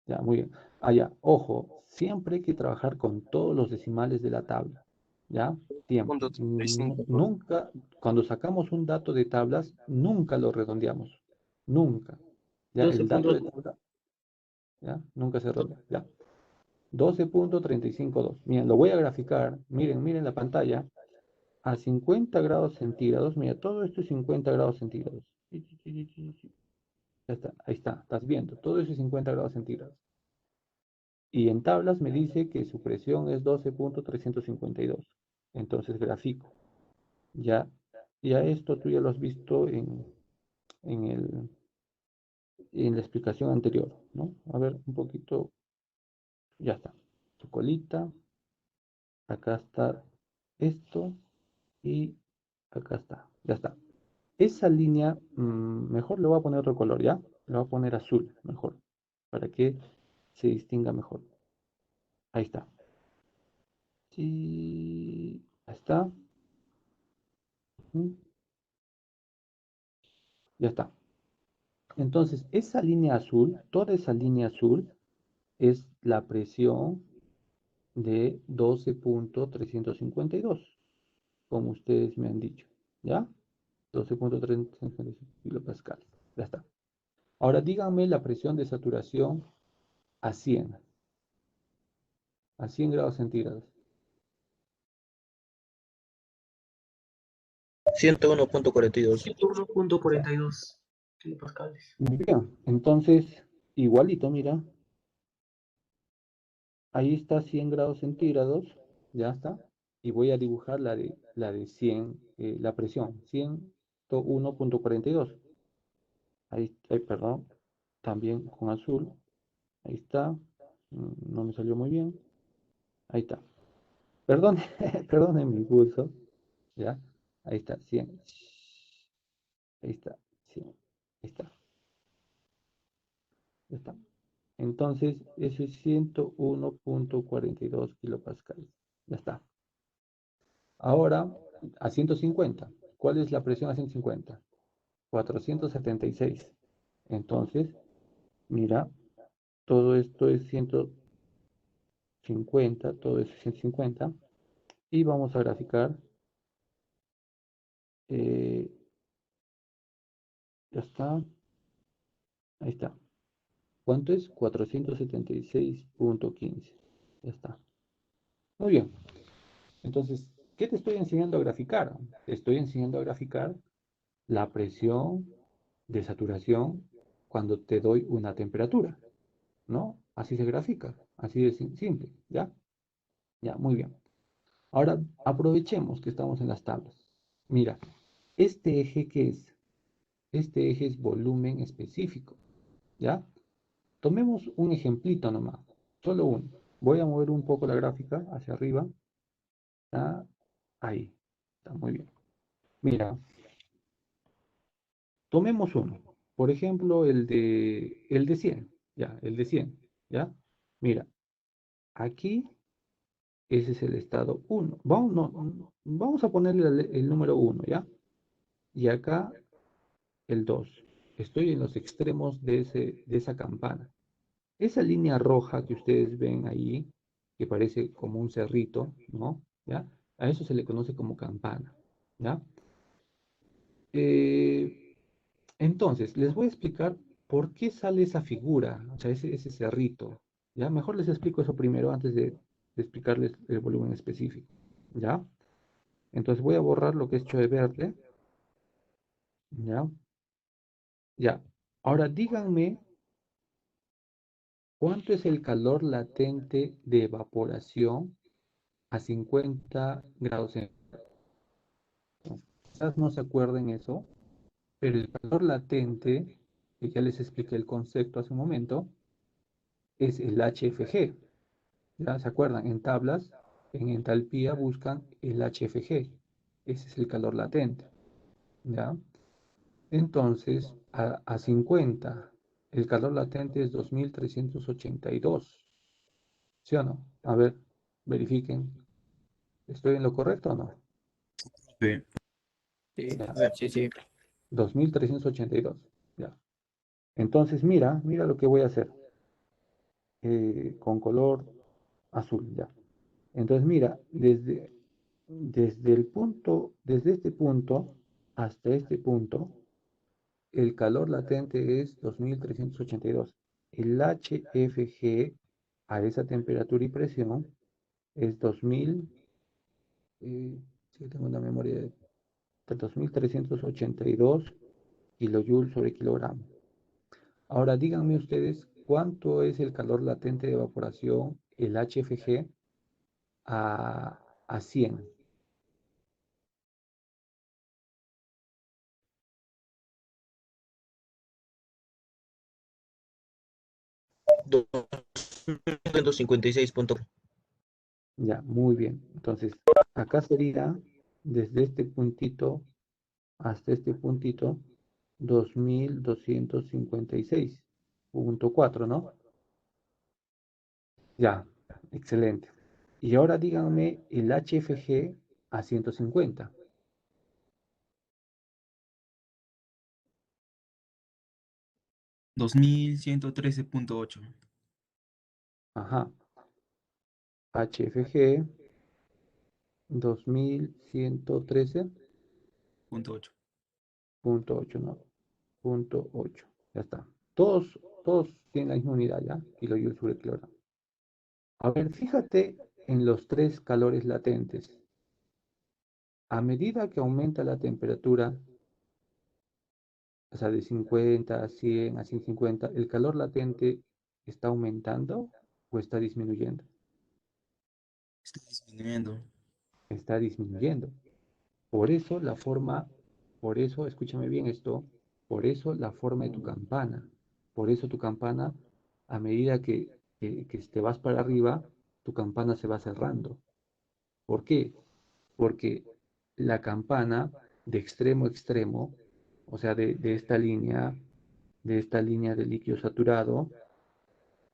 Ya, muy bien. Ya, ojo, siempre hay que trabajar con todos los decimales de la tabla. ¿Ya? Siempre. Punto 35. Nunca, cuando sacamos un dato de tablas, nunca lo redondeamos. Nunca. ¿Ya? El dato de 12. tabla, ¿ya? Nunca se redondea. ¿Ya? 12.352. Miren, lo voy a graficar. Miren la pantalla. A 50 grados centígrados. Mira, todo esto es 50 grados centígrados. Ya está, ahí está. Estás viendo. Todo eso es 50 grados centígrados. Y en tablas me dice que su presión es 12.352. Entonces grafico. Ya, ya esto tú ya lo has visto en en la explicación anterior, ¿no? A ver, un poquito. Ya está. Tu colita. Acá está esto. Y acá está. Ya está. Esa línea, mejor le voy a poner otro color, ¿ya? Le voy a poner azul, mejor. Para que se distinga mejor. Ahí está. Sí, ahí está. Ya está. Entonces, esa línea azul, toda esa línea azul es la presión de 12.352, como ustedes me han dicho. ¿Ya? 12.352 kilopascal. Ya está. Ahora díganme la presión de saturación a 100, a 100 grados centígrados. 101.42. 101.42 kilopascales. Muy bien, entonces, igualito, mira, ahí está 100 grados centígrados, ya está, y voy a dibujar la de 100, la presión, 101.42. Ahí, perdón, también con azul, ahí está, no me salió muy bien, ahí está. Perdón, perdone mi pulso, ya, ahí está, 100, ahí está, 100, ahí está, ya está. Entonces, eso es 101.42 kilopascales. Ya está. Ahora, a 150. ¿Cuál es la presión a 150? 476. Entonces, mira, todo esto es 150, todo es 150. Y vamos a graficar. eh, ya está. Ahí está. ¿Cuánto es? 476.15. Ya está. Muy bien. Entonces, ¿qué te estoy enseñando a graficar? Te estoy enseñando a graficar la presión de saturación cuando te doy una temperatura, ¿no? Así se grafica, así de simple, ¿ya? Ya, muy bien. Ahora aprovechemos que estamos en las tablas. Mira, este eje, ¿qué es? Este eje es volumen específico, ¿ya? Tomemos un ejemplito nomás, solo uno. Voy a mover un poco la gráfica hacia arriba. ¿Ya? Ahí, está muy bien. Mira, tomemos uno. Por ejemplo, el de 100. Ya, el de 100. ¿Ya? Mira, aquí ese es el estado uno. Vamos, vamos a ponerle el número uno, ¿ya? Y acá el 2. Estoy en los extremos de esa campana. Esa línea roja que ustedes ven ahí, que parece como un cerrito, ¿no? ¿Ya? A eso se le conoce como campana, ¿ya? Eh, entonces, les voy a explicar por qué sale esa figura, o sea, ese cerrito. ¿Ya? Mejor les explico eso primero antes de explicarles el volumen específico. ¿Ya? Entonces voy a borrar lo que he hecho de verde. ¿Ya? Ya. Ahora díganme cuánto es el calor latente de evaporación a 50 grados centígrados. Quizás no se acuerden eso, pero el calor latente, que ya les expliqué el concepto hace un momento, es el HFG. ¿Ya se acuerdan? En tablas, en entalpía buscan el HFG. Ese es el calor latente. ¿Ya? Entonces, a 50, el calor latente es 2382. ¿Sí o no? A ver, verifiquen. ¿Estoy en lo correcto o no? Sí. Sí, Ya, sí, sí. 2382. Ya. Entonces, mira lo que voy a hacer con color azul. Ya. Entonces, mira, desde este punto hasta este punto, el calor latente es 2382. El HFG a esa temperatura y presión es 2000, si tengo una memoria de 2382 kilojoules sobre kilogramo. Ahora díganme ustedes cuánto es el calor latente de evaporación, el HFG a 100. 256. Ya, muy bien. Entonces, acá sería desde este puntito hasta este puntito 2256.4, ¿no? Ya, excelente. Y ahora díganme el HFG a 150. 2113.8. Ajá. HFG 2113.8, Punto 8. ¿no? Punto 8. Ya está. Todos tienen la misma unidad, ¿ya? Kilojoules sobre kilogramo. A ver, fíjate en los tres calores latentes. A medida que aumenta la temperatura, o sea, de 50 a 100 a 150, ¿el calor latente está aumentando o está disminuyendo? Está disminuyendo. Está disminuyendo. Por eso la forma, por eso, escúchame bien esto, por eso la forma de tu campana. Por eso tu campana, a medida que te vas para arriba, tu campana se va cerrando. ¿Por qué? Porque la campana de extremo a extremo, o sea, de esta línea de líquido saturado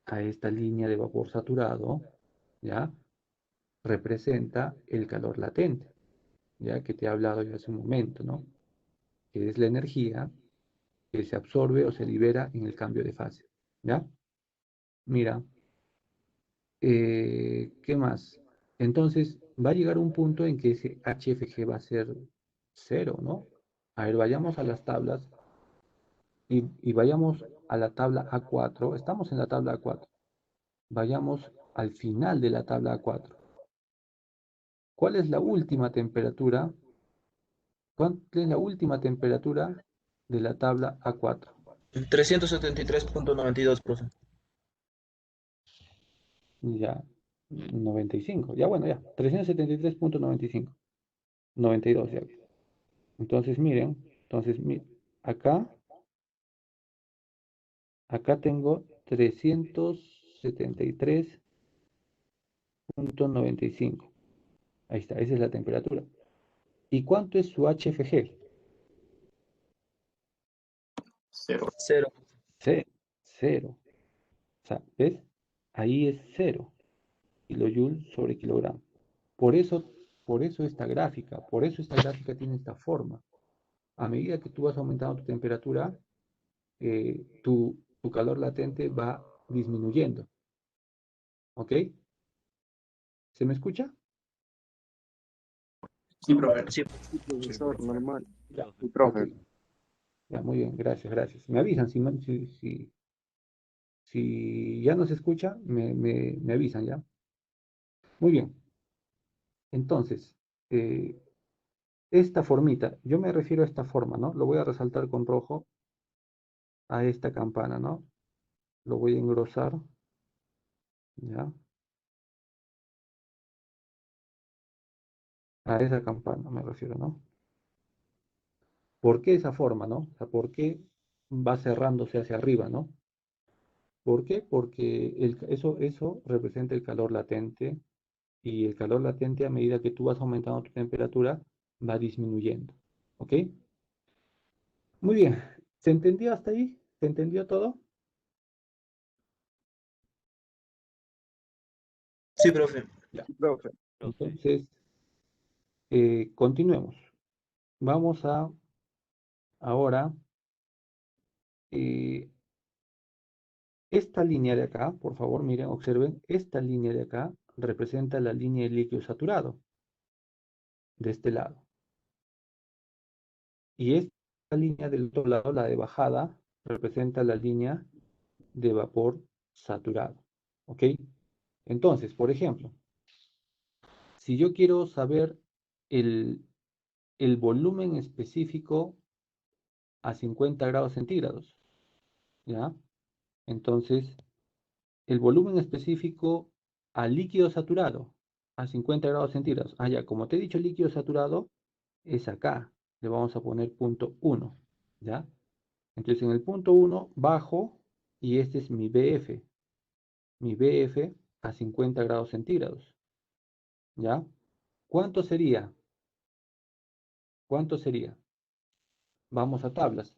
a esta línea de vapor saturado, ¿ya? Representa el calor latente, ¿ya? Que te he hablado ya hace un momento, ¿no? Que es la energía que se absorbe o se libera en el cambio de fase, ¿ya? Mira, ¿qué más? Entonces, va a llegar un punto en que ese HFG va a ser cero, ¿no? A ver, vayamos a las tablas y vayamos a la tabla A4. Estamos en la tabla A4. Vayamos al final de la tabla A4. ¿Cuál es la última temperatura? ¿Cuál es la última temperatura de la tabla A4? 373.92, profe. Ya, 95. Ya, bueno, ya. 373.95. 92 ya. Entonces, miren. Entonces, acá, acá tengo 373.95. Ahí está, esa es la temperatura. ¿Y cuánto es su HFG? Cero. Cero. Cero. O sea, ¿ves? Ahí es cero kilojoules sobre kilogramo. Por eso, por eso esta gráfica tiene esta forma. A medida que tú vas aumentando tu temperatura, tu calor latente va disminuyendo. ¿Ok? ¿Se me escucha? Sí, profe. Sí, Sí, profesor, normal. Ya, Sí, ok. profe. Ya, muy bien, gracias, gracias. Me avisan si ya no se escucha, me avisan ya. Muy bien. Entonces, esta formita, yo me refiero a esta forma, ¿no? Lo voy a resaltar con rojo a esta campana, ¿no? Lo voy a engrosar, ¿ya? A esa campana me refiero, ¿no? ¿Por qué esa forma, no? O sea, ¿por qué va cerrándose hacia arriba, no? ¿Por qué? Porque eso representa el calor latente y el calor latente a medida que tú vas aumentando tu temperatura va disminuyendo, ¿ok? Muy bien, ¿se entendió hasta ahí? ¿Se entendió todo? sí, profe. Ya. Sí, profe. Entonces, continuemos. Vamos a ahora eh, esta línea de acá, por favor, miren, observen, esta línea de acá representa la línea de líquido saturado de este lado. Y esta línea del otro lado, la de bajada, representa la línea de vapor saturado. ¿Ok? Entonces, por ejemplo, si yo quiero saber el, el volumen específico a 50 grados centígrados, ¿ya? Entonces, el volumen específico a líquido saturado a 50 grados centígrados. Ah, ya, como te he dicho, líquido saturado es acá. Le vamos a poner punto 1, ¿ya? Entonces en el punto 1 bajo y este es mi BF a 50 grados centígrados, ¿ya? ¿Cuánto sería? ¿Cuánto sería? Vamos a tablas.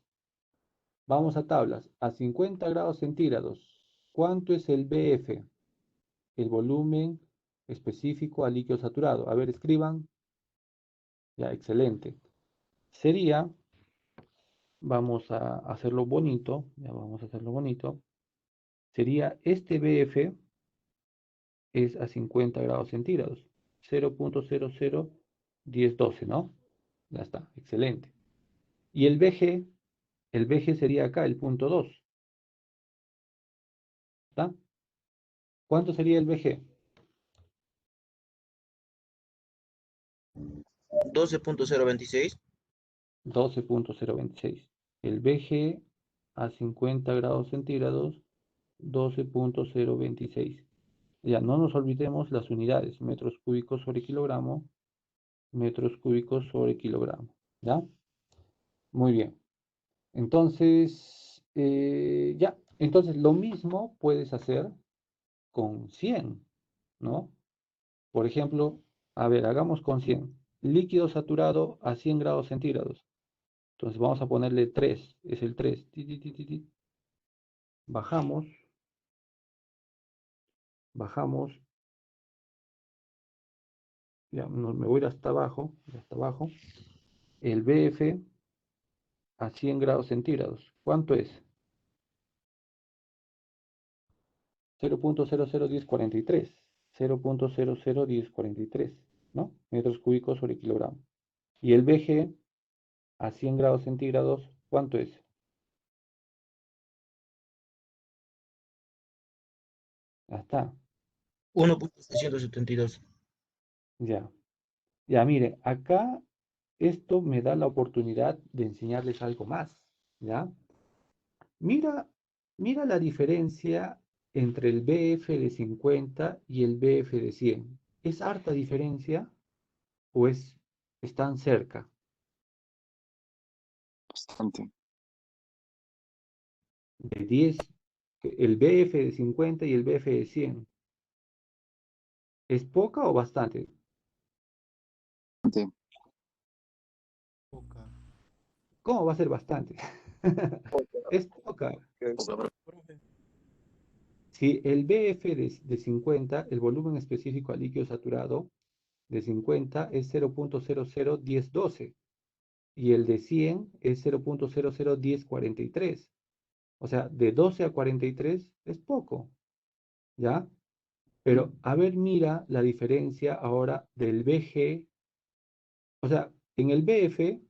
Vamos a tablas. A 50 grados centígrados, ¿cuánto es el BF? El volumen específico a líquido saturado. A ver, escriban. Ya, excelente. Sería, vamos a hacerlo bonito, ya vamos a hacerlo bonito. Sería este BF es a 50 grados centígrados. 0.001012, ¿no? Ya está, excelente. Y el VG sería acá, el punto 2. ¿Está? ¿Cuánto sería el VG? 12.026. 12.026. El BG a 50 grados centígrados, 12.026. Ya, no nos olvidemos las unidades, metros cúbicos sobre kilogramo, metros cúbicos sobre kilogramo. ¿Ya? Muy bien. Entonces, ya, entonces lo mismo puedes hacer con 100, ¿no? Por ejemplo, a ver, hagamos con 100. Líquido saturado a 100 grados centígrados. Entonces vamos a ponerle 3, es el 3. Ti, ti, ti, ti, ti. Bajamos, bajamos, ya me voy a ir hasta abajo. El BF a 100 grados centígrados. ¿Cuánto es? 0.001043. 0.001043, ¿no? Metros cúbicos sobre kilogramo. Y el BG a 100 grados centígrados, ¿cuánto es? Ya está, 1.672. ya. Ya, mire, acá esto me da la oportunidad de enseñarles algo más, ¿ya? Mira, mira la diferencia entre el BF de 50 y el BF de 100. ¿Es harta diferencia o están cerca? Bastante. De 10, el BF de 50 y el BF de 100. ¿Es poca o bastante? Bastante. Poca. ¿Cómo va a ser bastante? Es poca. Profe, Si el BF de 50, el volumen específico al líquido saturado de 50 es 0.001012 y el de 100 es 0.001043. O sea, de 12 a 43 es poco, ¿ya? Pero a ver, mira la diferencia ahora del BG. O sea, en el BF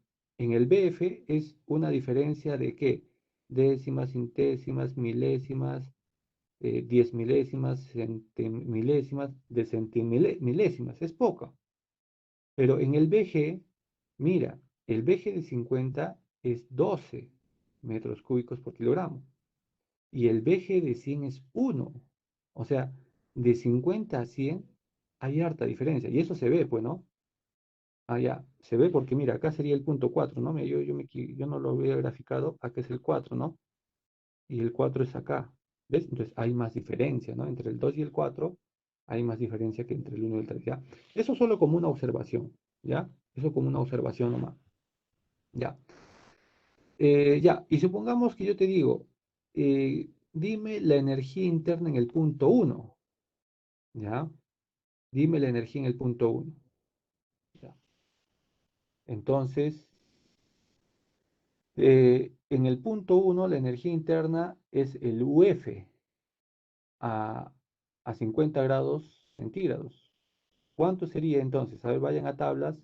es una diferencia de ¿qué? Décimas, centésimas, milésimas, 10 milésimas, centimilésimas, de centimilésimas, es poca. Pero en el BG, mira, el BG de 50 es 12 metros cúbicos por kilogramo y el BG de 100 es 1. O sea, de 50 a 100 hay harta diferencia y eso se ve, pues, ¿no? Ah, ya, se ve porque mira, acá sería el punto 4, ¿no? Yo no lo había graficado, acá es el 4, ¿no? Y el 4 es acá, ¿ves? Entonces hay más diferencia, ¿no? Entre el 2 y el 4 hay más diferencia que entre el 1 y el 3, ¿ya? Eso solo como una observación, ¿ya? Eso como una observación nomás, ¿ya? Ya, y supongamos que yo te digo, dime la energía interna en el punto 1, ¿ya? Dime la energía en el punto 1, ¿ya? Entonces, en el punto 1 la energía interna es el UF a, a 50 grados centígrados. ¿Cuánto sería entonces? A ver, vayan a tablas.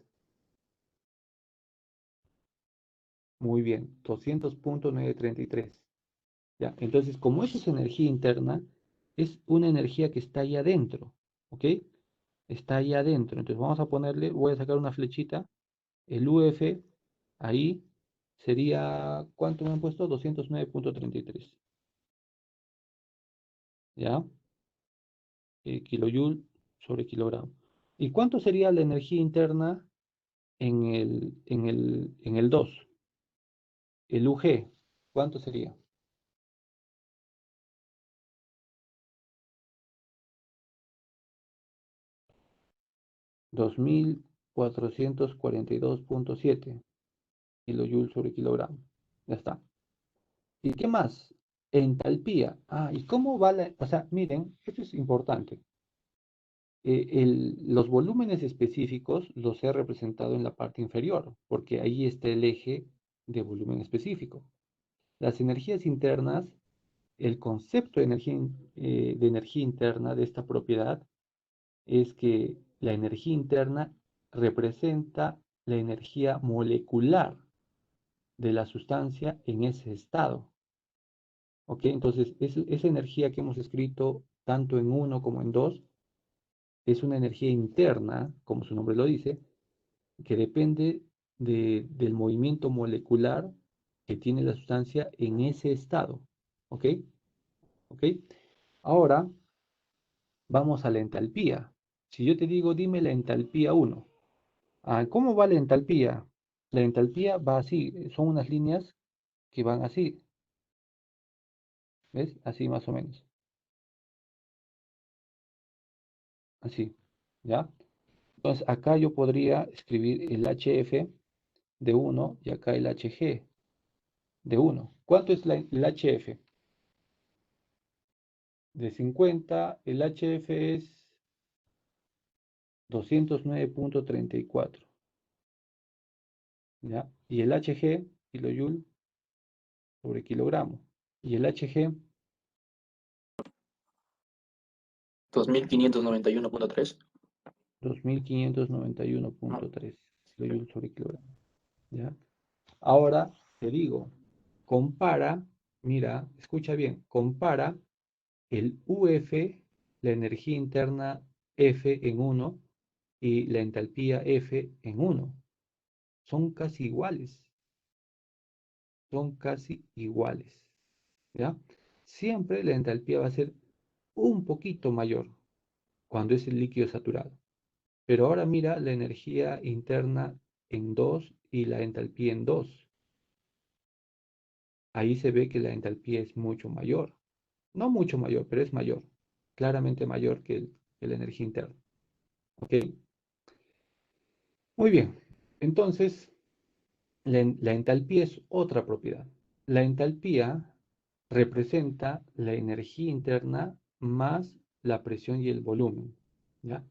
Muy bien, 200.933. Ya, entonces, como eso es energía interna, es una energía que está ahí adentro, ¿ok? Está ahí adentro. Entonces, vamos a ponerle, voy a sacar una flechita, el UF, ahí sería, ¿cuánto me han puesto? 209.33. ¿Ya? Kilojoule sobre kilogramo. ¿Y cuánto sería la energía interna en el 2? El UG, ¿cuánto sería? 2442.7 kilojoules sobre kilogramo. Ya está. ¿Y qué más? Entalpía. Ah, ¿y cómo va la...? O sea, miren, esto es importante. Los volúmenes específicos los he representado en la parte inferior, porque ahí está el eje de volumen específico. Las energías internas, el concepto de energía interna de esta propiedad es que la energía interna representa la energía molecular de la sustancia en ese estado. ¿Ok? Entonces, esa energía que hemos escrito tanto en 1 como en 2 es una energía interna, como su nombre lo dice, que depende del movimiento molecular que tiene la sustancia en ese estado. ¿Ok? ¿Ok? Ahora vamos a la entalpía. Si yo te digo, dime la entalpía 1. ¿Cómo va la entalpía? La entalpía va así, son unas líneas que van así, ¿ves? Así más o menos, así, ¿ya? Entonces acá yo podría escribir el HF de 1 y acá el HG de 1. ¿Cuánto es el HF? De 50, el HF es 209,34, ¿ya? Y el HG, kilojoule sobre kilogramo. Y el HG, 2591.3. 2591,3 kilojoule sobre kilogramo, ¿ya? Ahora te digo, compara, mira, escucha bien, compara el UF, la energía interna F en 1 y la entalpía F en 1. Son casi iguales, son casi iguales, ¿ya? Siempre la entalpía va a ser un poquito mayor cuando es el líquido saturado. Pero ahora mira la energía interna en 2 y la entalpía en 2. Ahí se ve que la entalpía es mucho mayor. No mucho mayor, pero es mayor. Claramente mayor que la energía interna. ¿Ok? Muy bien. Entonces, la entalpía es otra propiedad. La entalpía representa la energía interna más la presión y el volumen. ¿Ya?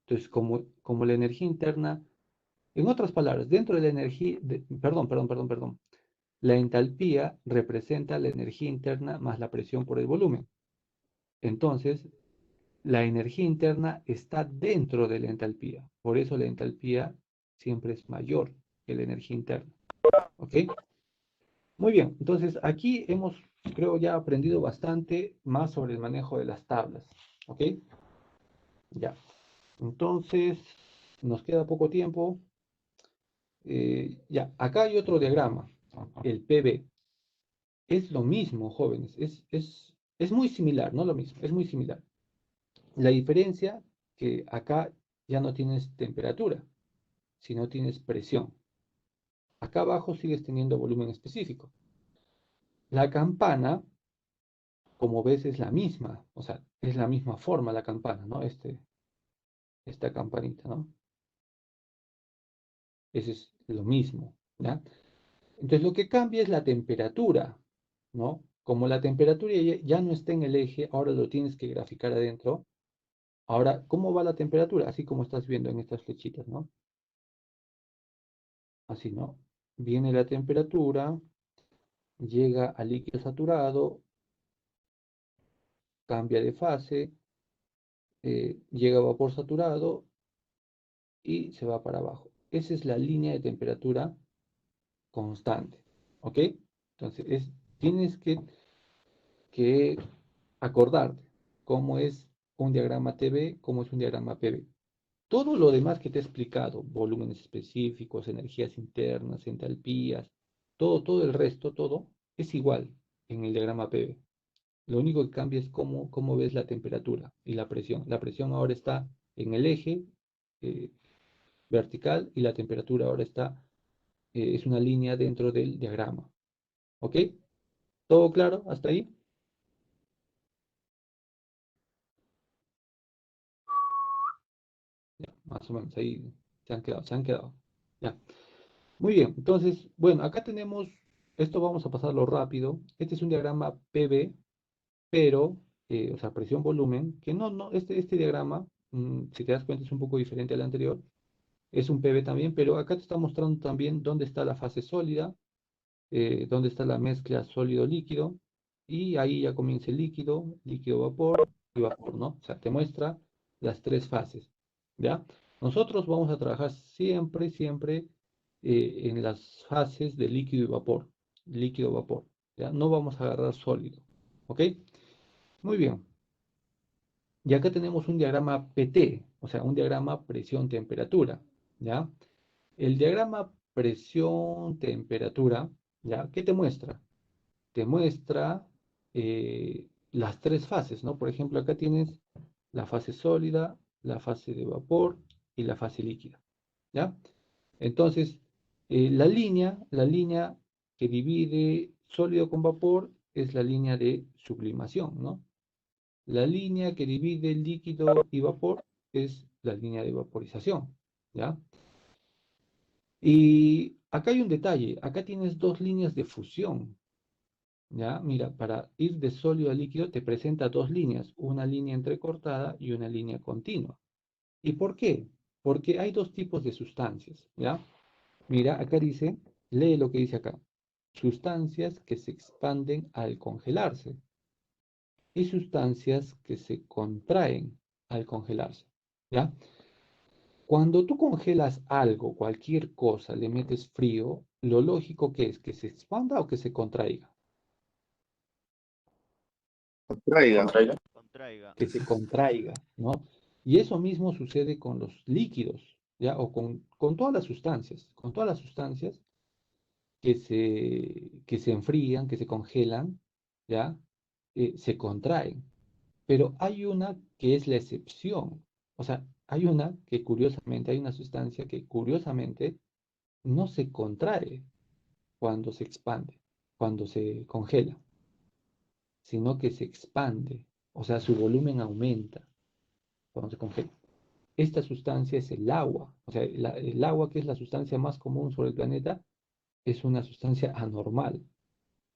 Entonces, como la energía interna, en otras palabras, dentro de la energía, perdón. La entalpía representa la energía interna más la presión por el volumen. Entonces, la energía interna está dentro de la entalpía. Por eso la entalpía siempre es mayor que la energía interna. ¿Ok? Muy bien. Entonces, aquí hemos, creo, ya aprendido bastante más sobre el manejo de las tablas. ¿Ok? Ya. Entonces, nos queda poco tiempo. Ya, acá hay otro diagrama, el PB. Es lo mismo, jóvenes. Es muy similar, no lo mismo, es muy similar. La diferencia que acá ya no tienes temperatura, sino tienes presión. Acá abajo sigues teniendo volumen específico. La campana, como ves, es la misma, o sea, es la misma forma la campana, ¿no? Esta campanita, ¿no? Ese es lo mismo, ¿ya? Entonces lo que cambia es la temperatura, ¿no? Como la temperatura ya no está en el eje, ahora lo tienes que graficar adentro. Ahora, ¿cómo va la temperatura? Así como estás viendo en estas flechitas, ¿no? Así, ¿no? Viene la temperatura, llega al líquido saturado, cambia de fase, llega a vapor saturado y se va para abajo. Esa es la línea de temperatura constante, ¿ok? Entonces, tienes que acordarte cómo es un diagrama TB, cómo es un diagrama PB. Todo lo demás que te he explicado, volúmenes específicos, energías internas, entalpías, todo el resto, todo es igual en el diagrama PV. Lo único que cambia es cómo ves la temperatura y la presión. La presión ahora está en el eje eh, vertical y la temperatura ahora es una línea dentro del diagrama. ¿Ok? ¿Todo claro hasta ahí? Ya, más o menos, ahí se han quedado. Ya. Muy bien, entonces, bueno, acá tenemos, esto vamos a pasarlo rápido. Este es un diagrama PV, pero, o sea, presión-volumen, que no, este diagrama, si te das cuenta, es un poco diferente al anterior. Es un PV también, pero acá te está mostrando también dónde está la fase sólida, dónde está la mezcla sólido-líquido, y ahí ya comienza el líquido, líquido-vapor y vapor, ¿no? O sea, te muestra las tres fases, ¿ya? Nosotros vamos a trabajar siempre en las fases de líquido y vapor, líquido-vapor, ¿ya? No vamos a agarrar sólido, ¿ok? Muy bien. Y acá tenemos un diagrama PT, o sea, un diagrama presión-temperatura, ¿ya? El diagrama presión-temperatura, ¿ya? ¿Qué te muestra? Te muestra las tres fases, ¿no? Por ejemplo, acá tienes la fase sólida, la fase de vapor y la fase líquida, ¿ya? Entonces, la línea que divide sólido con vapor es la línea de sublimación, ¿no? La línea que divide líquido y vapor es la línea de vaporización, ¿ya? Y acá hay un detalle, acá tienes dos líneas de fusión, ¿ya? Mira, para ir de sólido a líquido te presenta dos líneas, una línea entrecortada y una línea continua. ¿Y por qué? Porque hay dos tipos de sustancias, ¿ya? Mira, acá dice, lee lo que dice acá. Sustancias que se expanden al congelarse y sustancias que se contraen al congelarse, ¿ya? Cuando tú congelas algo, cualquier cosa, le metes frío, lo lógico que es que se expanda o que se contraiga. Traiga. Contraiga. Contraiga. Que se contraiga, ¿no? Y eso mismo sucede con los líquidos, ¿ya? O con todas las sustancias que se enfrían, que se congelan, ¿ya? Se contraen. Pero hay una que es la excepción. O sea, hay una sustancia que curiosamente no se contrae cuando se expande, cuando se congela, sino que se expande. O sea, su volumen aumenta cuando se congela. Esta sustancia es el agua. O sea, el agua, que es la sustancia más común sobre el planeta, es una sustancia anormal.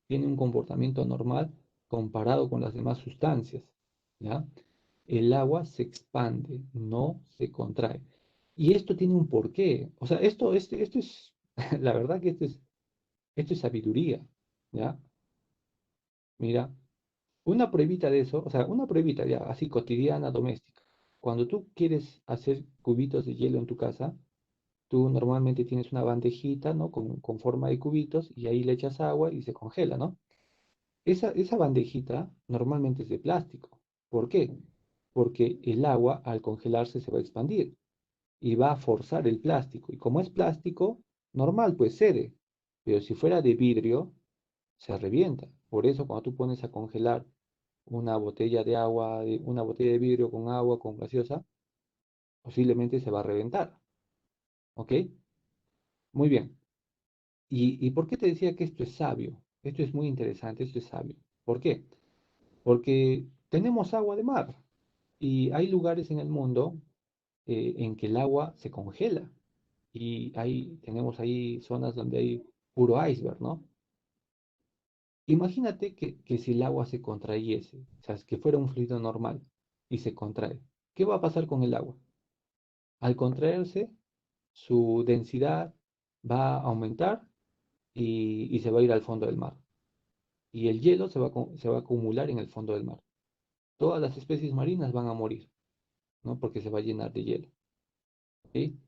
Tiene un comportamiento anormal comparado con las demás sustancias, ¿ya? El agua se expande, no se contrae. Y esto tiene un porqué. O sea, esto es, la verdad que esto es sabiduría, ¿ya? Mira, una pruebita de eso, o sea, una pruebita ya así cotidiana, doméstica. Cuando tú quieres hacer cubitos de hielo en tu casa, tú normalmente tienes una bandejita, ¿no? Con forma de cubitos y ahí le echas agua y se congela, ¿no? Esa bandejita normalmente es de plástico. ¿Por qué? Porque el agua al congelarse se va a expandir y va a forzar el plástico. Y como es plástico, normal, pues cede. Pero si fuera de vidrio, se revienta. Por eso cuando tú pones a congelar una botella de agua, una botella de vidrio con agua, con gaseosa, posiblemente se va a reventar. ¿Ok? Muy bien. ¿Y por qué te decía que esto es sabio? Esto es muy interesante, esto es sabio. ¿Por qué? Porque tenemos agua de mar y hay lugares en el mundo en que el agua se congela y tenemos ahí zonas donde hay puro iceberg, ¿no? Imagínate que si el agua se contrayese, o sea, que fuera un fluido normal y se contrae, ¿qué va a pasar con el agua? Al contraerse, su densidad va a aumentar y se va a ir al fondo del mar. Y el hielo se va a acumular en el fondo del mar. Todas las especies marinas van a morir, ¿no? Porque se va a llenar de hielo, ¿sí?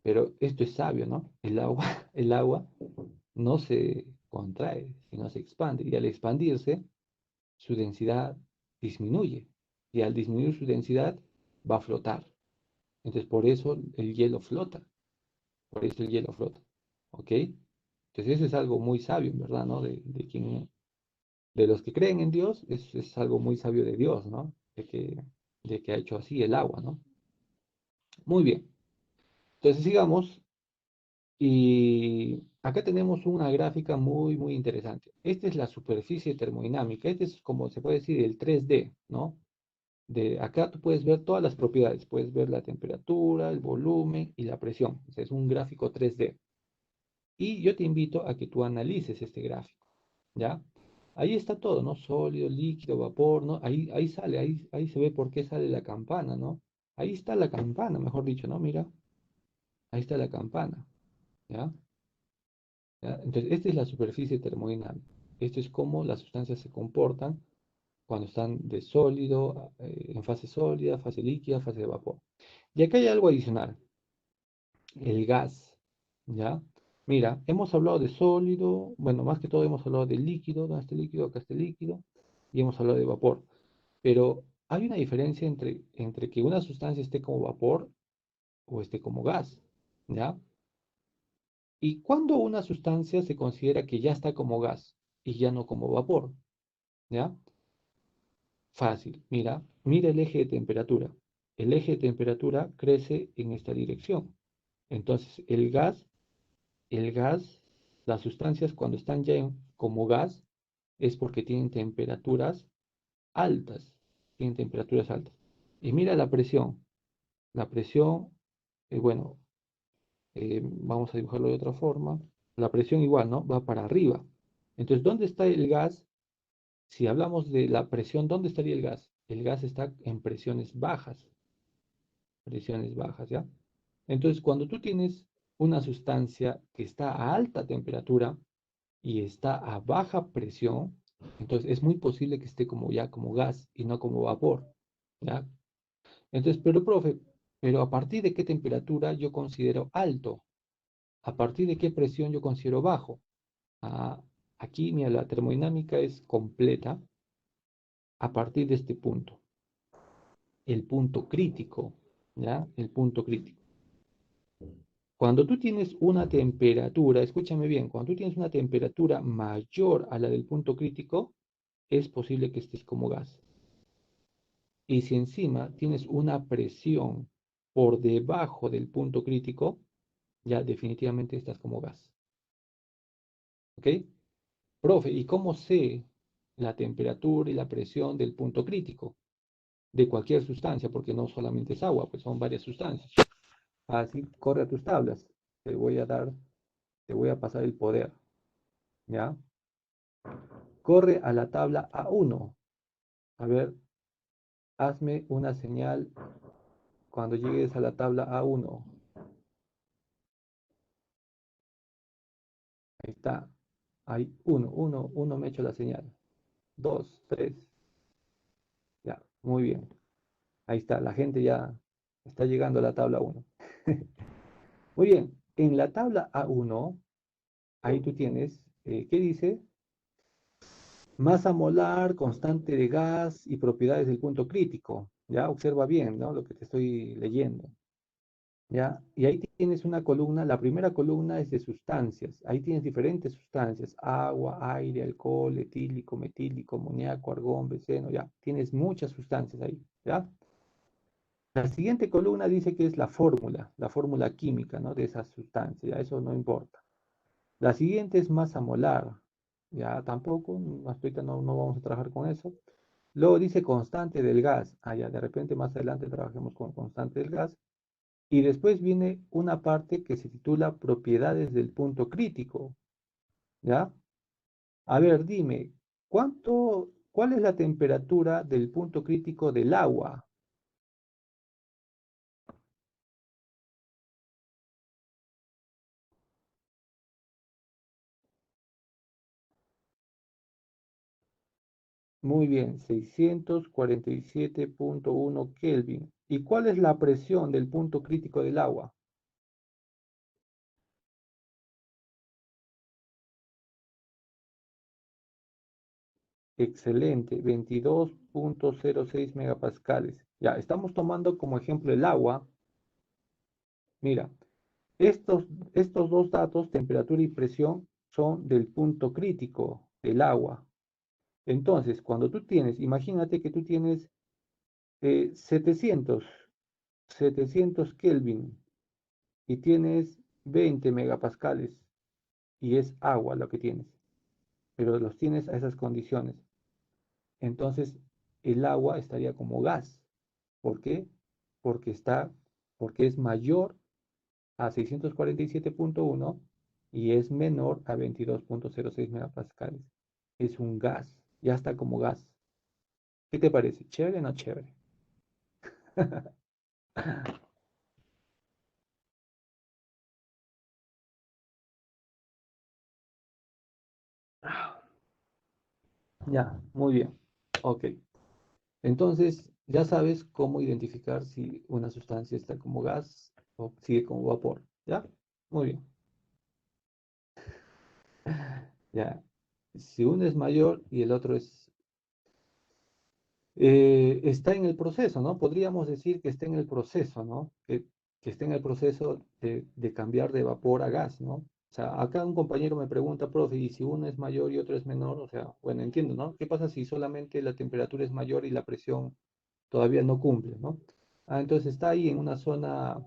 Pero esto es sabio, ¿no? El agua, el agua no se contrae, sino se expande. Y al expandirse, su densidad disminuye. Y al disminuir su densidad, va a flotar. Entonces, por eso el hielo flota. Por eso el hielo flota. ¿Ok? Entonces, eso es algo muy sabio, en verdad, ¿no? De los que creen en Dios, es algo muy sabio de Dios, ¿no? De que ha hecho así el agua, ¿no? Muy bien. Entonces, sigamos. Y acá tenemos una gráfica muy, muy interesante. Esta es la superficie termodinámica. Este es, como se puede decir, el 3D, ¿no? De acá tú puedes ver todas las propiedades. Puedes ver la temperatura, el volumen y la presión. O sea, es un gráfico 3D. Y yo te invito a que tú analices este gráfico, ¿ya? Ahí está todo, ¿no? Sólido, líquido, vapor, ¿no? Ahí sale, ahí se ve por qué sale la campana, ¿no? Ahí está la campana, mejor dicho, ¿no? Mira, ahí está la campana, ¿ya? ¿Ya? Entonces, esta es la superficie termodinámica. Esto es cómo las sustancias se comportan cuando están de sólido, en fase sólida, fase líquida, fase de vapor. Y acá hay algo adicional, el gas, ¿ya? Mira, hemos hablado de sólido, bueno, más que todo hemos hablado de líquido, ¿dónde está el líquido? Acá está el líquido, y hemos hablado de vapor. Pero hay una diferencia entre que una sustancia esté como vapor o esté como gas, ¿ya? ¿Y cuándo una sustancia se considera que ya está como gas y ya no como vapor? ¿Ya? Fácil, mira el eje de temperatura. El eje de temperatura crece en esta dirección. Entonces, el gas, las sustancias cuando están ya como gas, es porque tienen temperaturas altas, tienen temperaturas altas. Y mira la presión. La presión, bueno, vamos a dibujarlo de otra forma. La presión igual, ¿no? Va para arriba. Entonces, ¿dónde está el gas? Si hablamos de la presión, ¿dónde estaría el gas? El gas está en presiones bajas, ¿ya? Entonces, cuando tú tienes una sustancia que está a alta temperatura y está a baja presión, entonces es muy posible que esté como ya como gas y no como vapor, ¿ya? Entonces, pero profe, pero ¿a partir de qué temperatura yo considero alto? ¿A partir de qué presión yo considero bajo? Ah, aquí, mira, la termodinámica es completa a partir de este punto, el punto crítico, ¿ya? El punto crítico. Cuando tú tienes una temperatura, escúchame bien, cuando tú tienes una temperatura mayor a la del punto crítico, es posible que estés como gas. Y si encima tienes una presión por debajo del punto crítico, ya definitivamente estás como gas. ¿Ok? Profe, ¿y cómo sé la temperatura y la presión del punto crítico? De cualquier sustancia, porque no solamente es agua, pues son varias sustancias. Así, corre a tus tablas. Te voy a pasar el poder, ¿ya? Corre a la tabla A1. A ver, hazme una señal cuando llegues a la tabla A1. Ahí está. Hay uno me ha hecho la señal. Dos, tres. Ya, muy bien. Ahí está, la gente ya está llegando a la tabla 1. Muy bien, en la tabla A1, ahí tú tienes, ¿qué dice? Masa molar, constante de gas y propiedades del punto crítico. Ya, observa bien, ¿no? Lo que te estoy leyendo. ¿Ya? Y ahí tienes una columna, la primera columna es de sustancias, ahí tienes diferentes sustancias, agua, aire, alcohol, etílico, metílico, amoníaco, argón, benceno, ya, tienes muchas sustancias ahí, ¿ya? La siguiente columna dice que es la fórmula química, ¿no? De esa sustancia, ya, eso no importa. La siguiente es masa molar, ya, tampoco, hasta ahorita no vamos a trabajar con eso. Luego dice constante del gas, ya, de repente más adelante trabajemos con constante del gas. Y después viene una parte que se titula propiedades del punto crítico, ¿ya? A ver, dime, ¿cuál es la temperatura del punto crítico del agua? Muy bien, 647.1 Kelvin. ¿Y cuál es la presión del punto crítico del agua? Excelente, 22.06 megapascales. Ya, estamos tomando como ejemplo el agua. Mira, estos dos datos, temperatura y presión, son del punto crítico del agua. Entonces, cuando tú tienes, imagínate que tú tienes 700 Kelvin y tienes 20 megapascales y es agua lo que tienes, pero los tienes a esas condiciones. Entonces, el agua estaría como gas. ¿Por qué? Porque porque es mayor a 647.1 y es menor a 22.06 megapascales. Es un gas, ya está como gas. ¿Qué te parece? ¿Chévere o no chévere? Ya, muy bien. Ok. Entonces, ya sabes cómo identificar si una sustancia está como gas o sigue como vapor. ¿Ya? Muy bien. Ya. Si uno es mayor y el otro está en el proceso, ¿no? Podríamos decir que está en el proceso, ¿no? Que está en el proceso de cambiar de vapor a gas, ¿no? O sea, acá un compañero me pregunta, profe, ¿y si uno es mayor y otro es menor? O sea, bueno, entiendo, ¿no? ¿Qué pasa si solamente la temperatura es mayor y la presión todavía no cumple, ¿no? Ah, entonces está ahí en una zona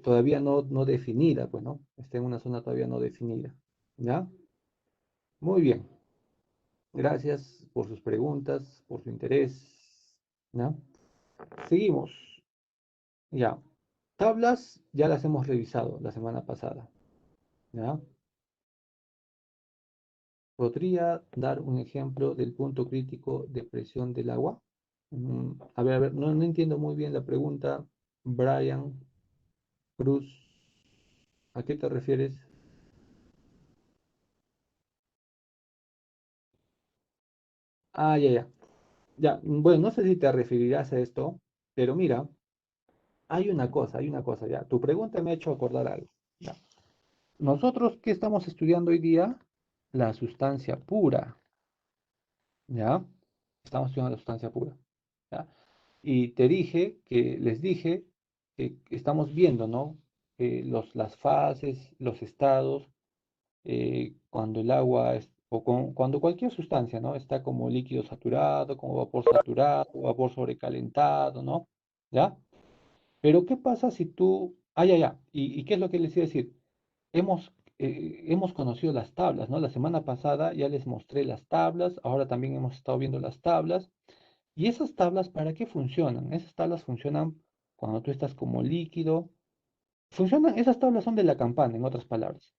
todavía no definida, pues, ¿no? Está en una zona todavía no definida, ¿ya? Muy bien. Gracias por sus preguntas, por su interés, ¿ya? Seguimos, ya. Tablas ya las hemos revisado la semana pasada, ¿ya? ¿Podría dar un ejemplo del punto crítico de presión del agua? A ver, no entiendo muy bien la pregunta, Brian Cruz. ¿A qué te refieres? Ah, ya, ya. Ya, bueno, no sé si te referirás a esto, pero mira, hay una cosa, ya. Tu pregunta me ha hecho acordar algo. Ya. Nosotros, ¿qué estamos estudiando hoy día? La sustancia pura, ¿ya? Estamos estudiando la sustancia pura, ¿ya? Y te dije les dije que estamos viendo, ¿no? Las fases, los estados, cuando el agua cuando cualquier sustancia, ¿no? Está como líquido saturado, como vapor saturado, vapor sobrecalentado, ¿no? ¿Ya? Pero ¿qué pasa si tú... Ah, ya, ya. ¿Y qué es lo que les iba a decir? Hemos conocido las tablas, ¿no? La semana pasada ya les mostré las tablas, ahora también hemos estado viendo las tablas. ¿Y esas tablas para qué funcionan? Esas tablas funcionan cuando tú estás como líquido. Esas tablas son de la campana, en otras palabras.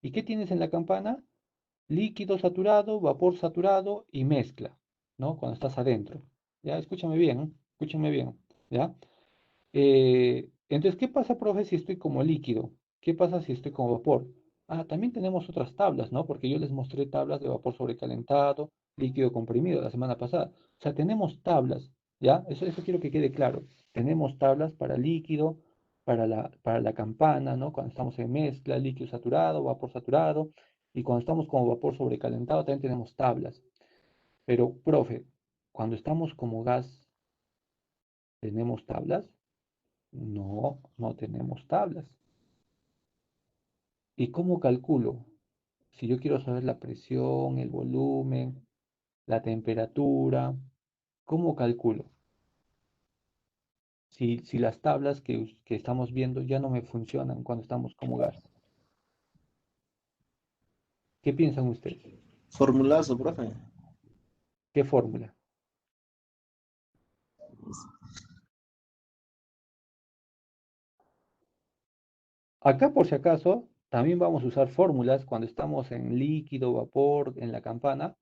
¿Y qué tienes en la campana? Líquido saturado, vapor saturado y mezcla, ¿no? Cuando estás adentro. Ya, escúchame bien, ¿eh? Escúchame bien, ¿ya? Entonces, ¿qué pasa, profe, si estoy como líquido? ¿Qué pasa si estoy como vapor? Ah, también tenemos otras tablas, ¿no? Porque yo les mostré tablas de vapor sobrecalentado, líquido comprimido la semana pasada. O sea, tenemos tablas, ¿ya? Eso quiero que quede claro. Tenemos tablas para líquido, para la campana, ¿no? Cuando estamos en mezcla, líquido saturado, vapor saturado. Y cuando estamos como vapor sobrecalentado, también tenemos tablas. Pero, profe, cuando estamos como gas, ¿tenemos tablas? No, no tenemos tablas. ¿Y cómo calculo? Si yo quiero saber la presión, el volumen, la temperatura, ¿cómo calculo? Si las tablas que estamos viendo ya no me funcionan cuando estamos como gas. ¿Qué piensan ustedes? Formulazo, profe. ¿Qué fórmula? Acá, por si acaso, también vamos a usar fórmulas cuando estamos en líquido, vapor, en la campana.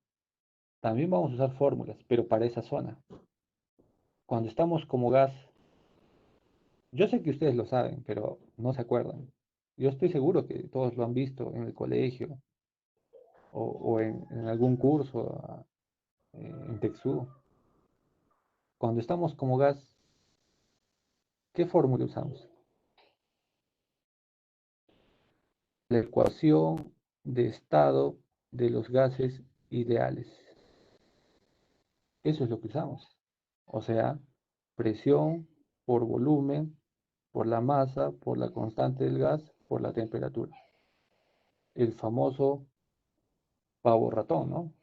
También vamos a usar fórmulas, pero para esa zona. Cuando estamos como gas, yo sé que ustedes lo saben, pero no se acuerdan. Yo estoy seguro que todos lo han visto en el colegio o en algún curso en TEXU. Cuando estamos como gas, ¿qué fórmula usamos? La ecuación de estado de los gases ideales. Eso es lo que usamos. O sea, presión por volumen, por la masa, por la constante del gas, por la temperatura. El famoso pavo ratón, ¿no?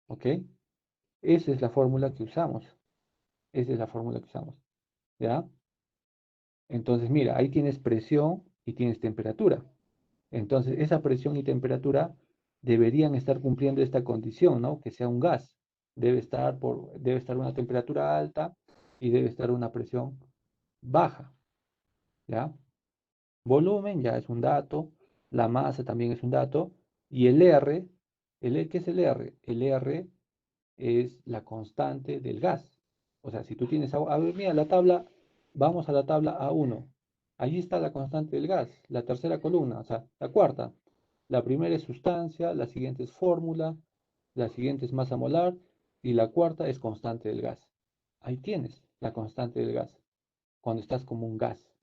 ¿Ok? Esa es la fórmula que usamos. Esa es la fórmula que usamos. ¿Ya? Entonces, mira, ahí tienes presión y tienes temperatura. Entonces, esa presión y temperatura deberían estar cumpliendo esta condición, ¿no? Que sea un gas. Debe estar una temperatura alta y debe estar una presión baja. ¿Ya? Volumen ya es un dato, la masa también es un dato, y el R, ¿qué es el R? El R es la constante del gas. O sea, si tú tienes agua, a ver, mira, la tabla, vamos a la tabla A1. Allí está la constante del gas, la tercera columna, o sea, la cuarta. La primera es sustancia, la siguiente es fórmula, la siguiente es masa molar y la cuarta es constante del gas. Ahí tienes la constante del gas, cuando estás como un gas.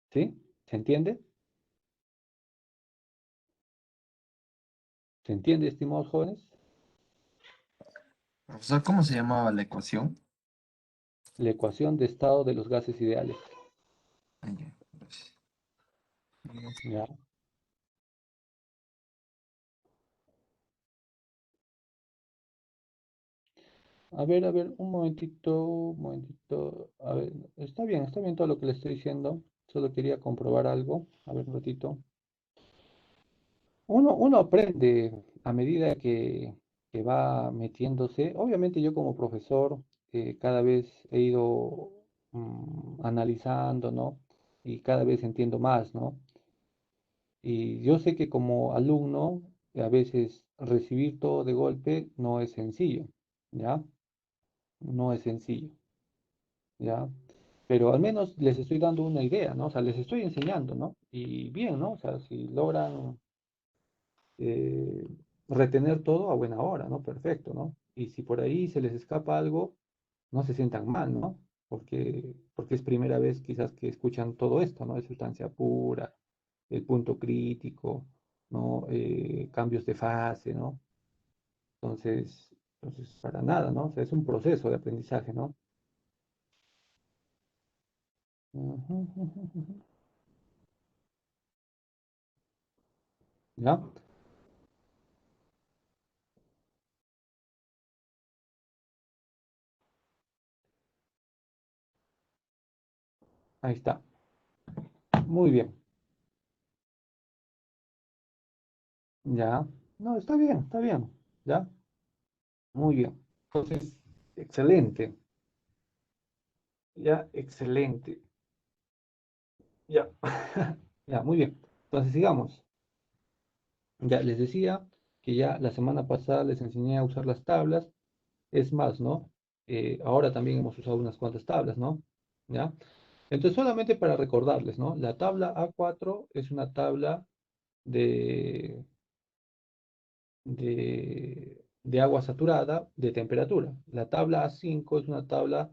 ¿Sí? ¿Se entiende? ¿Se entiende, estimados jóvenes? Profesor, ¿cómo se llamaba la ecuación? La ecuación de estado de los gases ideales. Ah, ya, gracias. ¿Ya? a ver, un momentito. A ver, está bien todo lo que le estoy diciendo. Solo quería comprobar algo. A ver, un ratito. Uno aprende a medida que va metiéndose. Obviamente yo como profesor cada vez he ido analizando, ¿no? Y cada vez entiendo más, ¿no? Y yo sé que como alumno a veces recibir todo de golpe no es sencillo, ¿ya? No es sencillo, ¿ya? Pero al menos les estoy dando una idea, ¿no? O sea, les estoy enseñando, ¿no? Y bien, ¿no? O sea, si logran eh, retener todo a buena hora, ¿no? Perfecto, ¿no? Y si por ahí se les escapa algo, no se sientan mal, ¿no? Porque es primera vez quizás que escuchan todo esto, ¿no? De sustancia pura, el punto crítico, ¿no? Cambios de fase, ¿no? Entonces, para nada, ¿no? O sea, es un proceso de aprendizaje, ¿no? Ujú, ujú, ujú. ¿Ya? Ahí está. Muy bien. Ya. No, está bien, está bien. ¿Ya? Muy bien. Entonces, excelente. Ya, excelente. Ya. Ya, muy bien. Entonces, sigamos. Ya les decía que ya la semana pasada les enseñé a usar las tablas. Es más, ¿no? Ahora también hemos usado unas cuantas tablas, ¿no? ¿Ya? Entonces, solamente para recordarles, ¿no? La tabla A4 es una tabla de, de agua saturada de temperatura. La tabla A5 es una tabla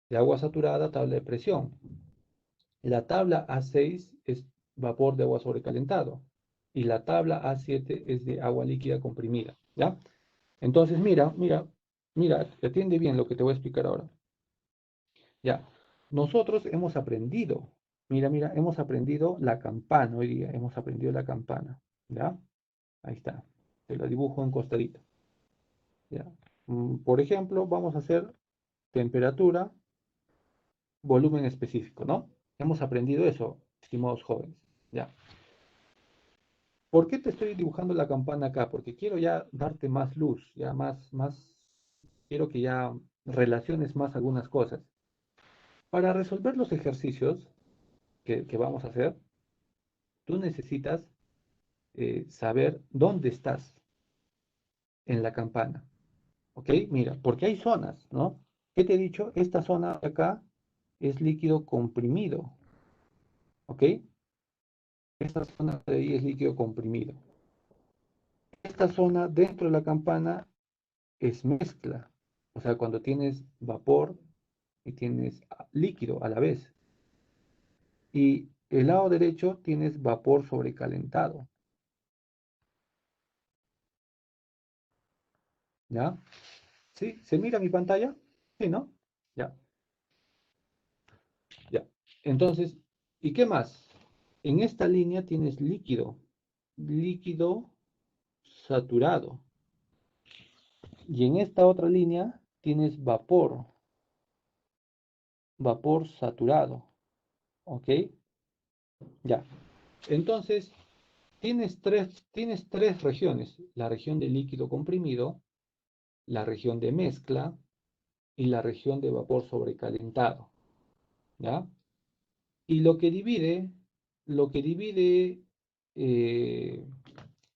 de agua saturada, tabla de presión. La tabla A6 es vapor de agua sobrecalentado y la tabla A7 es de agua líquida comprimida, ¿ya? Entonces, mira, atiende bien lo que te voy a explicar ahora. Ya, nosotros hemos aprendido, hemos aprendido la campana hoy día, hemos aprendido la campana, ¿ya? Ahí está, te la dibujo en costadito, ¿ya? Por ejemplo, vamos a hacer temperatura, volumen específico, ¿no? Hemos aprendido eso, estimados jóvenes, ¿ya? ¿Por qué te estoy dibujando la campana acá? Porque quiero ya darte más luz, ya quiero que ya relaciones más algunas cosas. Para resolver los ejercicios que vamos a hacer, tú necesitas saber dónde estás en la campana, ¿ok? Mira, porque hay zonas, ¿no? ¿Qué te he dicho? Esta zona de acá es líquido comprimido, ¿ok? Esta zona de ahí es líquido comprimido. Esta zona dentro de la campana es mezcla, o sea, cuando tienes vapor y tienes líquido a la vez. Y el lado derecho tienes vapor sobrecalentado, ¿ya? ¿Sí? ¿Se mira mi pantalla? Sí, ¿no? Ya, ya. Entonces, ¿y qué más? En esta línea tienes líquido saturado. Y en esta otra línea tienes vapor saturado, ¿ok? Ya. Entonces, tienes tres regiones, la región de líquido comprimido, la región de mezcla y la región de vapor sobrecalentado, ¿ya? Y lo que divide eh,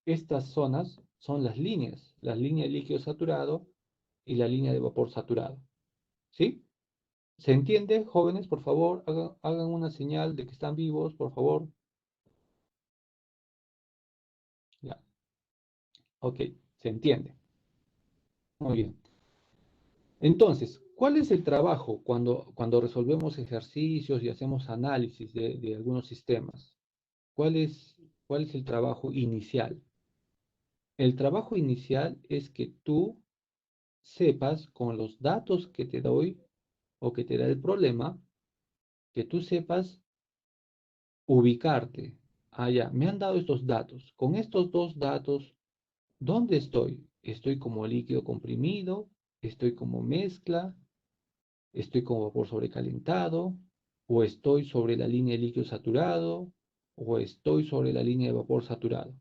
estas zonas son las líneas de líquido saturado y la línea de vapor saturado, ¿sí? ¿Se entiende, jóvenes? Por favor, hagan una señal de que están vivos, por favor. Ya, ok, se entiende. Muy bien. Entonces, ¿cuál es el trabajo cuando resolvemos ejercicios y hacemos análisis de algunos sistemas? ¿Cuál es, cuál es el trabajo inicial? El trabajo inicial es que tú sepas con los datos que te doy o que te da el problema, que tú sepas ubicarte. Ah, ya, me han dado estos datos. Con estos dos datos, ¿dónde estoy? ¿Estoy como líquido comprimido? estoy como mezcla, estoy como vapor sobrecalentado, o estoy sobre la línea de líquido saturado, o estoy sobre la línea de vapor saturado.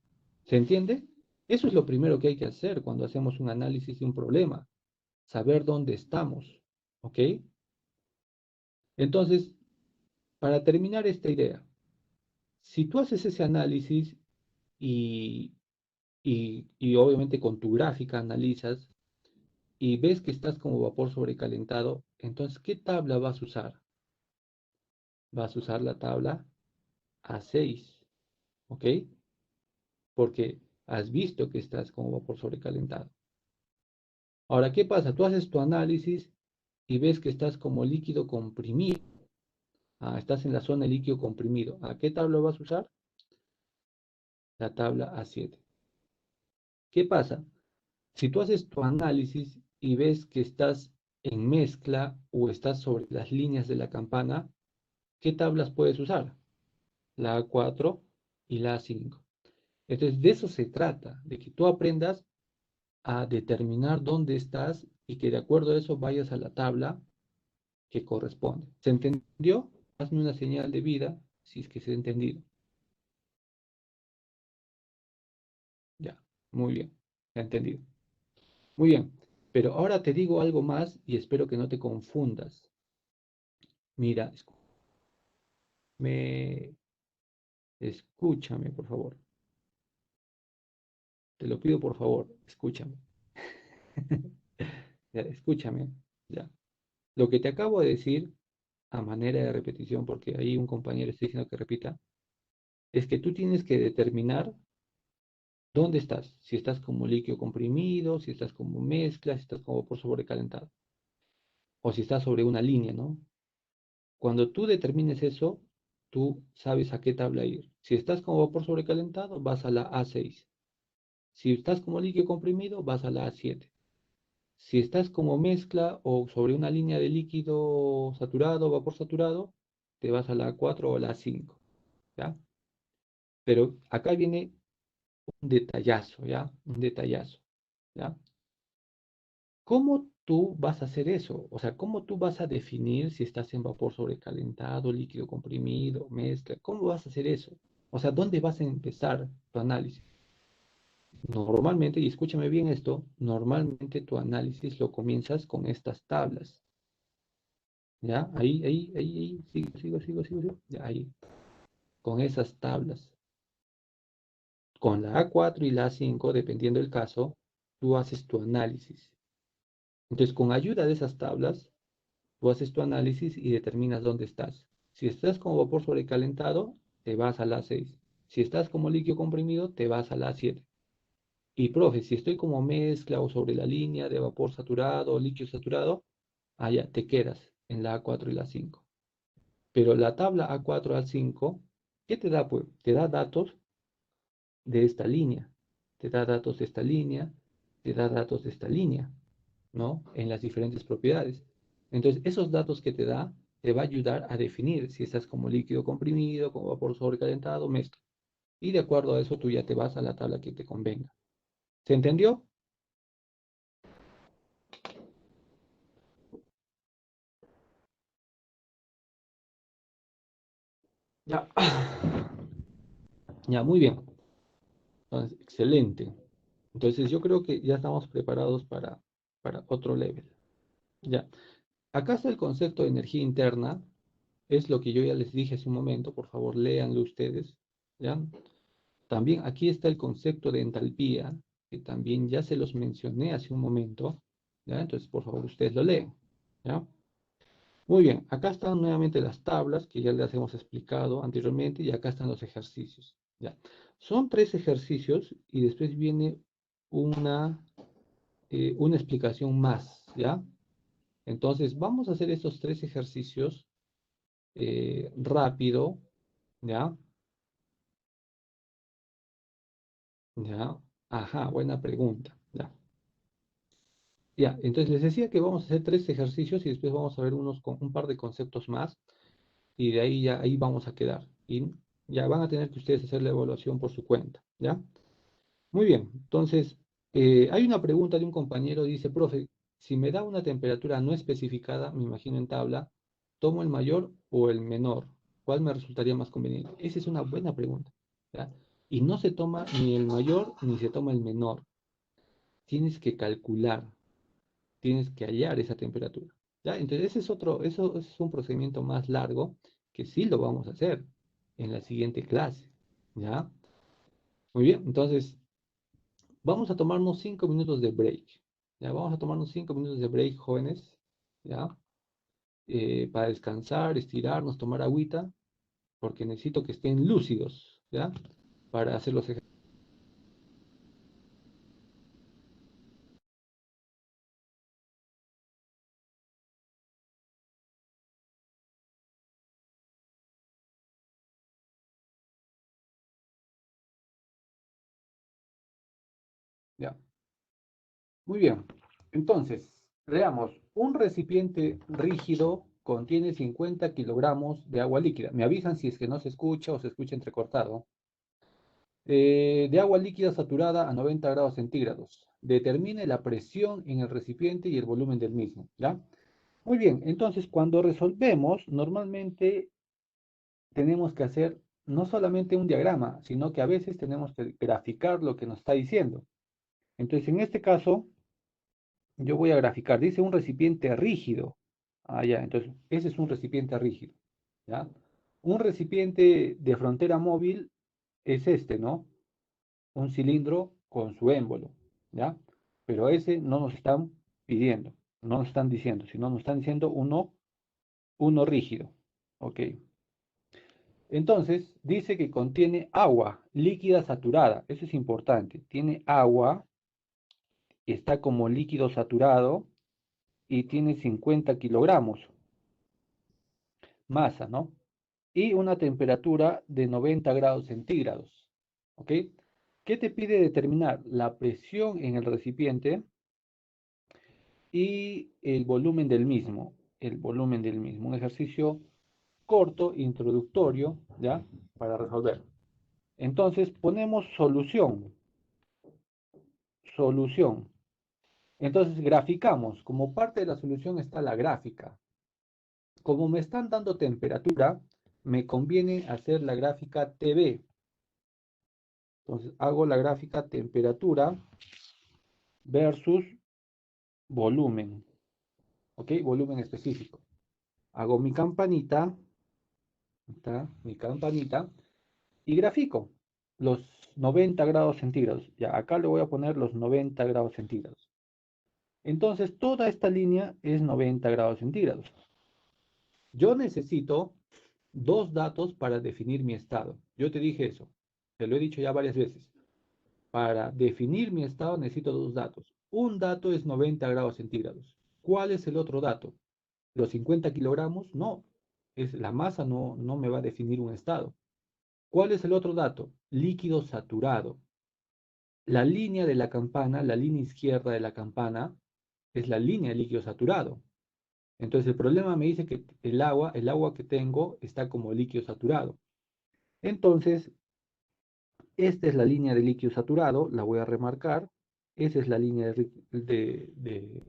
¿Se entiende? Eso es lo primero que hay que hacer cuando hacemos un análisis de un problema, saber dónde estamos, ¿ok? Entonces, para terminar esta idea, si tú haces ese análisis y, y obviamente con tu gráfica analizas y ves que estás como vapor sobrecalentado, entonces, ¿qué tabla vas a usar? Vas a usar la tabla A6, ¿ok? Porque has visto que estás como vapor sobrecalentado. Ahora, ¿qué pasa? Tú haces tu análisis y ves que estás como líquido comprimido. Estás en la zona de líquido comprimido. ¿A qué tabla vas a usar? La tabla A7. ¿Qué pasa? Si tú haces tu análisis y ves que estás en mezcla o estás sobre las líneas de la campana, ¿qué tablas puedes usar? La A4 y la A5. Entonces, de eso se trata, de que tú aprendas a determinar dónde estás y que de acuerdo a eso vayas a la tabla que corresponde. ¿Se entendió? Hazme una señal de vida si es que se ha entendido. Ya, muy bien, se ha entendido. Muy bien, pero ahora te digo algo más y espero que no te confundas. Mira, escúchame, por favor. Te lo pido, por favor, escúchame. Ya, escúchame, ya. Lo que te acabo de decir, a manera de repetición, porque ahí un compañero está diciendo que repita, es que tú tienes que determinar dónde estás. Si estás como líquido comprimido, si estás como mezcla, si estás como por sobrecalentado, o si estás sobre una línea, ¿no? Cuando tú determines eso, tú sabes a qué tabla ir. Si estás como vapor sobrecalentado, vas a la A6. Si estás como líquido comprimido, vas a la A7. Si estás como mezcla o sobre una línea de líquido saturado, vapor saturado, te vas a la A4 o a la A5, ¿ya? Pero acá viene un detallazo, ¿ya? Un detallazo, ¿ya? ¿Cómo tú vas a hacer eso? O sea, ¿cómo tú vas a definir si estás en vapor sobrecalentado, líquido comprimido, mezcla? ¿Cómo vas a hacer eso? O sea, ¿dónde vas a empezar tu análisis? Normalmente, y escúchame bien esto, normalmente tu análisis lo comienzas con estas tablas. ¿Ya? Ahí, sigo. Ya, ahí, con esas tablas. Con la A4 y la A5, dependiendo del caso, tú haces tu análisis. Entonces, con ayuda de esas tablas, tú haces tu análisis y determinas dónde estás. Si estás como vapor sobrecalentado, te vas a la A6. Si estás como líquido comprimido, te vas a la A7. Y profe, si estoy como mezcla o sobre la línea de vapor saturado o líquido saturado, allá te quedas en la A4 y la A5. Pero la tabla A4 A5, ¿qué te da? Pues te da datos de esta línea, te da datos de esta línea, te da datos de esta línea, ¿no? En las diferentes propiedades. Entonces, esos datos que te va a ayudar a definir si estás como líquido comprimido, como vapor sobrecalentado, mezcla. Y de acuerdo a eso, tú ya te vas a la tabla que te convenga. ¿Se entendió? Ya. Ya, muy bien. Entonces, excelente. Entonces, yo creo que ya estamos preparados para otro level. Ya. Acá está el concepto de energía interna. Es lo que yo ya les dije hace un momento. Por favor, léanlo ustedes. ¿Ya? También aquí está el concepto de entalpía, que también ya se los mencioné hace un momento. ¿Ya? Entonces, por favor, ustedes lo leen. ¿Ya? Muy bien. Acá están nuevamente las tablas que ya les hemos explicado anteriormente y acá están los ejercicios. ¿Ya? Son 3 ejercicios y después viene una, una explicación más. ¿Ya? Entonces, vamos a hacer estos 3 ejercicios rápido, ¿ya? ¿Ya? Ajá, buena pregunta, ¿ya? Ya, entonces les decía que vamos a hacer 3 ejercicios y después vamos a ver un par de conceptos más y de ahí ya ahí vamos a quedar. Y ya van a tener que ustedes hacer la evaluación por su cuenta, ¿ya? Muy bien, entonces hay una pregunta de un compañero, dice, profe, Si me da una temperatura no especificada, me imagino en tabla, ¿tomo el mayor o el menor? ¿Cuál me resultaría más conveniente? Esa es una buena pregunta, ¿ya? Y no se toma ni el mayor ni se toma el menor. Tienes que calcular, tienes que hallar esa temperatura, ¿ya? Entonces ese es otro, eso es un procedimiento más largo que sí lo vamos a hacer en la siguiente clase, ¿ya? Muy bien, entonces vamos a tomarnos 5 minutos de break, ¿ya? Vamos a tomarnos 5 minutos de break, jóvenes, ¿ya? Para descansar, estirarnos, tomar agüita, porque necesito que estén lúcidos, ¿ya? Para hacer los ejercicios. ¿Ya? Muy bien. Entonces, veamos, un recipiente rígido contiene 50 kilogramos de agua líquida. Me avisan si es que no se escucha o se escucha entrecortado. De agua líquida saturada a 90 grados centígrados. Determine la presión en el recipiente y el volumen del mismo, ¿ya? Muy bien, entonces cuando resolvemos, normalmente tenemos que hacer no solamente un diagrama, sino que a veces tenemos que graficar lo que nos está diciendo. Entonces, en este caso, yo voy a graficar, dice un recipiente rígido. Ah, ya, entonces, ese es un recipiente rígido, ¿ya? Un recipiente de frontera móvil es este, ¿no? Un cilindro con su émbolo, ¿ya? Pero ese no nos están pidiendo, no nos están diciendo, sino nos están diciendo uno rígido, ¿ok? Entonces, dice que contiene agua líquida saturada. Eso es importante. Tiene agua, está como líquido saturado y tiene 50 kilogramos masa, ¿no? Y una temperatura de 90 grados centígrados. ¿Ok? ¿Qué te pide determinar? La presión en el recipiente y el volumen del mismo. El volumen del mismo. Un ejercicio corto, introductorio, ¿ya? Para resolver. Entonces ponemos solución. Solución. Entonces graficamos. Como parte de la solución está la gráfica. Como me están dando temperatura, me conviene hacer la gráfica TV. Entonces hago la gráfica temperatura versus volumen. ¿Ok? Volumen específico. Hago mi campanita. Está mi campanita. Y grafico los 90 grados centígrados. Ya, acá le voy a poner los 90 grados centígrados. Entonces, toda esta línea es 90 grados centígrados. Yo necesito dos datos para definir mi estado. Yo te dije eso. Te lo he dicho ya varias veces. Para definir mi estado necesito dos datos. Un dato es 90 grados centígrados. ¿Cuál es el otro dato? ¿Los 50 kilogramos? No. Es la masa no me va a definir un estado. ¿Cuál es el otro dato? Líquido saturado. La línea de la campana, la línea izquierda de la campana, es la línea de líquido saturado. Entonces el problema me dice que el agua que tengo está como líquido saturado. Entonces, esta es la línea de líquido saturado, la voy a remarcar. Esa es la línea de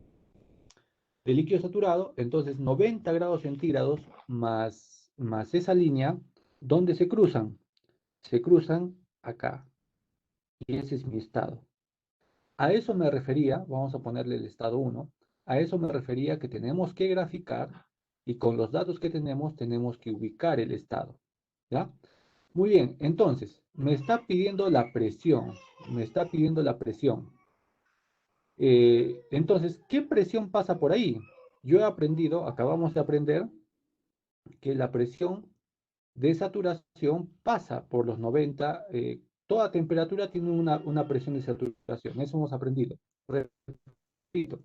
líquido saturado. Entonces, 90 grados centígrados más esa línea, ¿dónde se cruzan? Se cruzan acá. Y ese es mi estado. A eso me refería, vamos a ponerle el estado 1, a eso me refería que tenemos que graficar y con los datos que tenemos que ubicar el estado. ¿Ya? Muy bien, entonces, me está pidiendo la presión, me está pidiendo la presión. Entonces, ¿qué presión pasa por ahí? Yo he aprendido, acabamos de aprender, que la presión de saturación pasa por los 90, toda temperatura tiene una presión de saturación, eso hemos aprendido. Repito,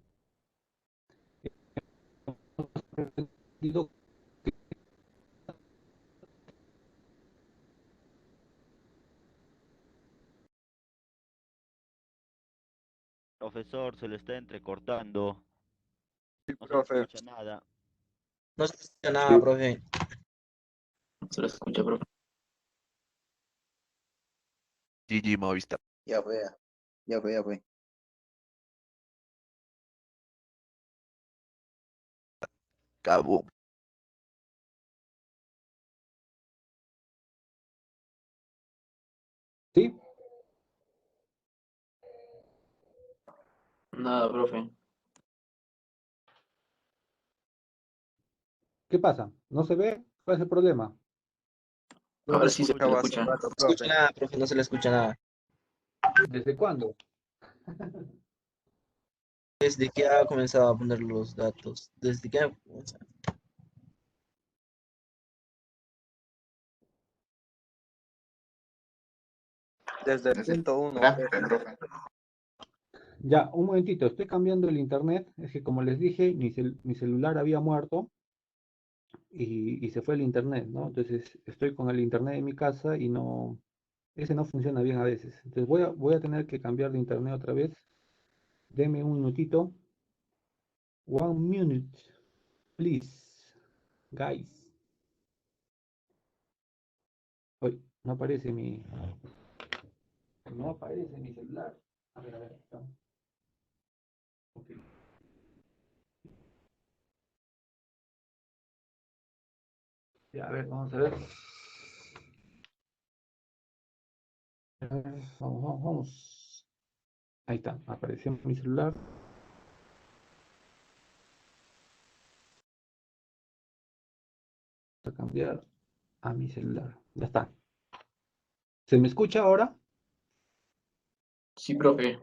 hemos aprendido. Profesor, se le está entrecortando. Sí, No se le profe. escucha nada. No se escucha nada, profe. Se lo escucha, profe. GG Movistar. Ya fue, ya fue, ya fue. Cabo. ¿Sí? Nada, profe. ¿Qué pasa? ¿No se ve? ¿Cuál es el problema? Ahora sí se le Escuchaba hace escucha. rato, no se escucha nada, profe, no se le escucha nada. ¿Desde cuándo? Desde que ha comenzado a poner los datos. Desde que ha comenzado. Desde el punto uno. Gráfica, profe. Ya, un momentito, estoy cambiando el internet. Es que como les dije, mi celular había muerto y se fue el internet, ¿no? Entonces estoy con el internet de mi casa y no, ese no funciona bien a veces. Entonces voy a tener que cambiar de internet otra vez. Deme un minutito. 1 minute, please, guys. Hoy no aparece mi celular. A ver, está. Ok. Ya, a ver, vamos a ver. A ver, vamos. Ahí está, apareció mi celular. Voy a cambiar a mi celular. Ya está. ¿Se me escucha ahora? Sí, profe.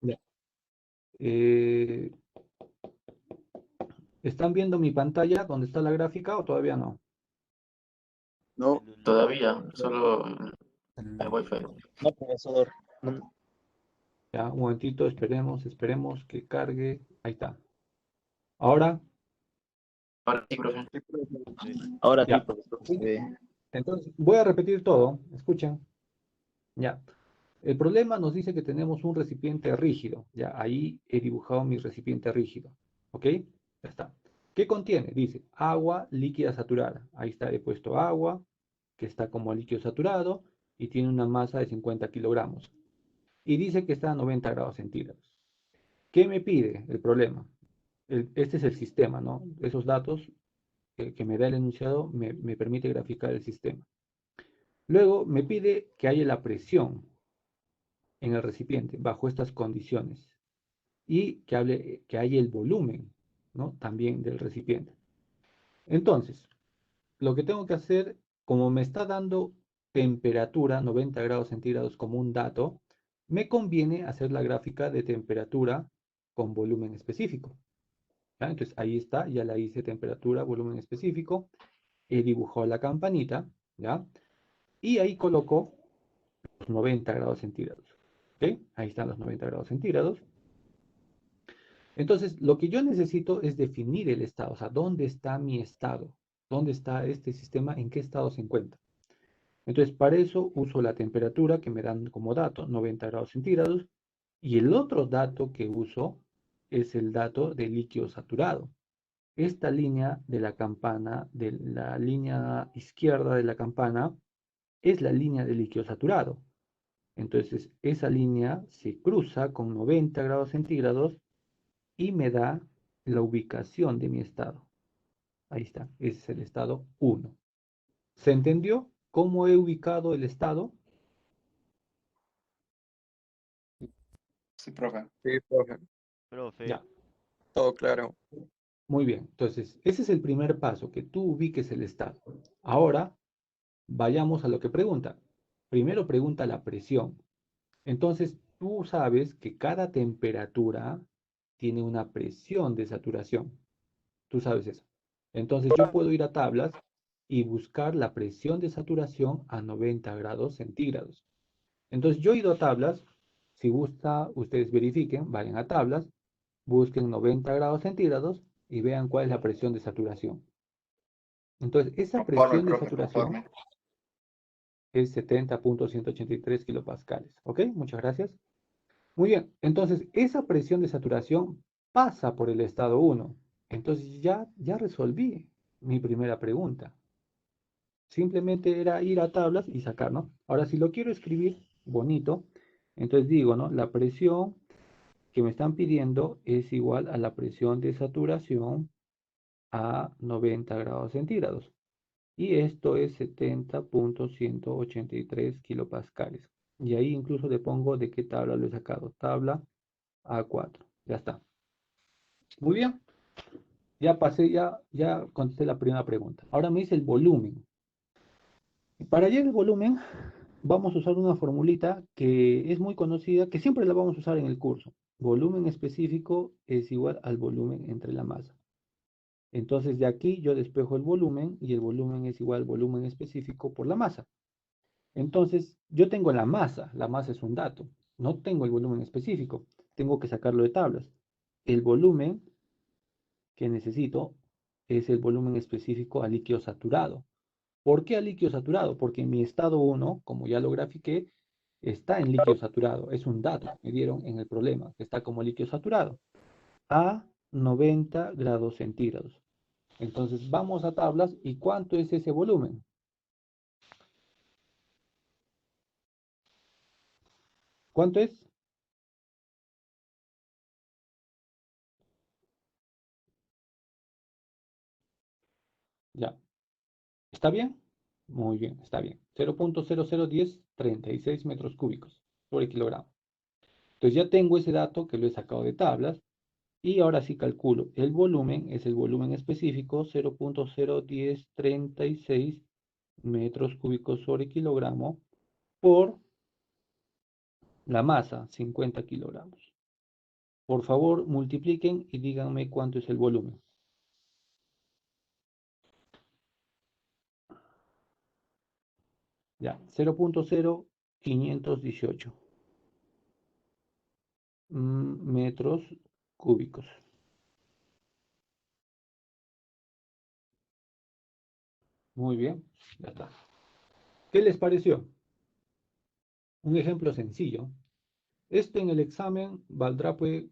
Ya. Eh, ¿Están viendo mi pantalla donde está la gráfica o todavía no? No, Todavía, solo el wifi. No, profesor. No, Ya, un momentito, esperemos que cargue. Ahí está. Ahora, Ahora sí, profe. sí, profe. ahora sí, ya. profesor. Se ve. Entonces, voy a repetir todo. Escuchen. Ya. El problema nos dice que tenemos un recipiente rígido. Ya, ahí he dibujado mi recipiente rígido. ¿Ok? Ya está. ¿Qué contiene? Dice agua líquida saturada. Ahí está, he puesto agua, que está como líquido saturado y tiene una masa de 50 kilogramos. Y dice que está a 90 grados centígrados. ¿Qué me pide el problema? Este es el sistema, ¿no? Esos datos que me da el enunciado me permite graficar el sistema. Luego me pide que haya la presión en el recipiente bajo estas condiciones y que haya el volumen, ¿no? También del recipiente. Entonces, lo que tengo que hacer, como me está dando temperatura 90 grados centígrados como un dato, me conviene hacer la gráfica de temperatura con volumen específico. ¿Ya? Entonces ahí está, ya la hice temperatura, volumen específico, he dibujado la campanita, ¿ya? Y ahí coloco los 90 grados centígrados. ¿Ok? Ahí están los 90 grados centígrados. Entonces, lo que yo necesito es definir el estado, o sea, ¿dónde está mi estado? ¿Dónde está este sistema? ¿En qué estado se encuentra? Entonces, para eso uso la temperatura que me dan como dato, 90 grados centígrados, y el otro dato que uso es el dato de líquido saturado. Esta línea de la campana, de la línea izquierda de la campana, es la línea de líquido saturado. Entonces, esa línea se cruza con 90 grados centígrados y me da la ubicación de mi estado. Ahí está, ese es el estado 1. ¿Se entendió cómo he ubicado el estado? Sí, profe. Sí, profe. Ya, Profe, Todo claro. muy bien. Entonces, ese es el primer paso, que tú ubiques el estado. Ahora, vayamos a lo que pregunta. Primero pregunta la presión. Entonces, tú sabes que cada temperatura tiene una presión de saturación. Tú sabes eso. Entonces, yo puedo ir a tablas y buscar la presión de saturación a 90 grados centígrados. Entonces, yo he ido a tablas. Si gusta, ustedes verifiquen, vayan a tablas, busquen 90 grados centígrados y vean cuál es la presión de saturación. Entonces, esa Conforme, presión de profe, saturación conforme. es 70.183 kilopascales. ¿Ok? Muchas gracias. Muy bien, entonces esa presión de saturación pasa por el estado 1. Entonces ya resolví mi primera pregunta. Simplemente era ir a tablas y sacar, ¿no? Ahora, si lo quiero escribir bonito, entonces digo, ¿no? La presión que me están pidiendo es igual a la presión de saturación a 90 grados centígrados. Y esto es 70.183 kilopascales. Y ahí incluso le pongo de qué tabla lo he sacado. Tabla A4. Ya está. Muy bien. Ya pasé, ya contesté la primera pregunta. Ahora me dice el volumen. Para hallar el volumen, vamos a usar una formulita que es muy conocida, que siempre la vamos a usar en el curso. Volumen específico es igual al volumen entre la masa. Entonces de aquí yo despejo el volumen y el volumen es igual al volumen específico por la masa. Entonces yo tengo la masa es un dato, no tengo el volumen específico, tengo que sacarlo de tablas. El volumen que necesito es el volumen específico a líquido saturado. ¿Por qué a líquido saturado? Porque mi estado 1, como ya lo grafiqué, está en líquido saturado. Es un dato, me dieron en el problema, que está como líquido saturado a 90 grados centígrados. Entonces vamos a tablas y ¿cuánto es ese volumen? ¿Cuánto es? Ya. ¿Está bien? Muy bien, está bien. 0.001036 metros cúbicos sobre kilogramo. Entonces ya tengo ese dato que lo he sacado de tablas y ahora sí calculo. El volumen es el volumen específico 0.01036 metros cúbicos sobre kilogramo por la masa, 50 kilogramos. Por favor, multipliquen y díganme cuánto es el volumen. Ya, 0.0518 metros cúbicos. Muy bien, ya está. ¿Qué les pareció? Un ejemplo sencillo. Esto en el examen valdrá pues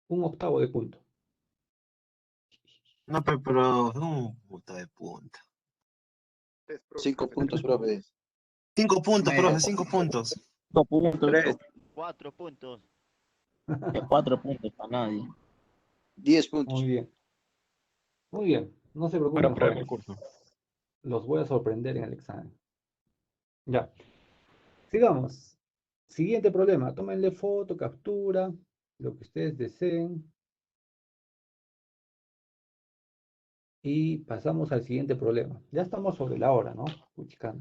un octavo de punto. No, pero un punto de punta. 5 puntos, profe. 5 puntos, Me- profe, 5 puntos. 2 puntos, Tres. 4 puntos. 4 puntos para nadie. 10 Muy puntos. bien. Muy bien. No se Para preocupen, prueba el jóvenes. curso. Los voy a sorprender en el examen. Ya. Sigamos. Siguiente problema. Tómenle foto, captura, lo que ustedes deseen. Y pasamos al siguiente problema. Ya estamos sobre la hora, ¿no? Puchicana.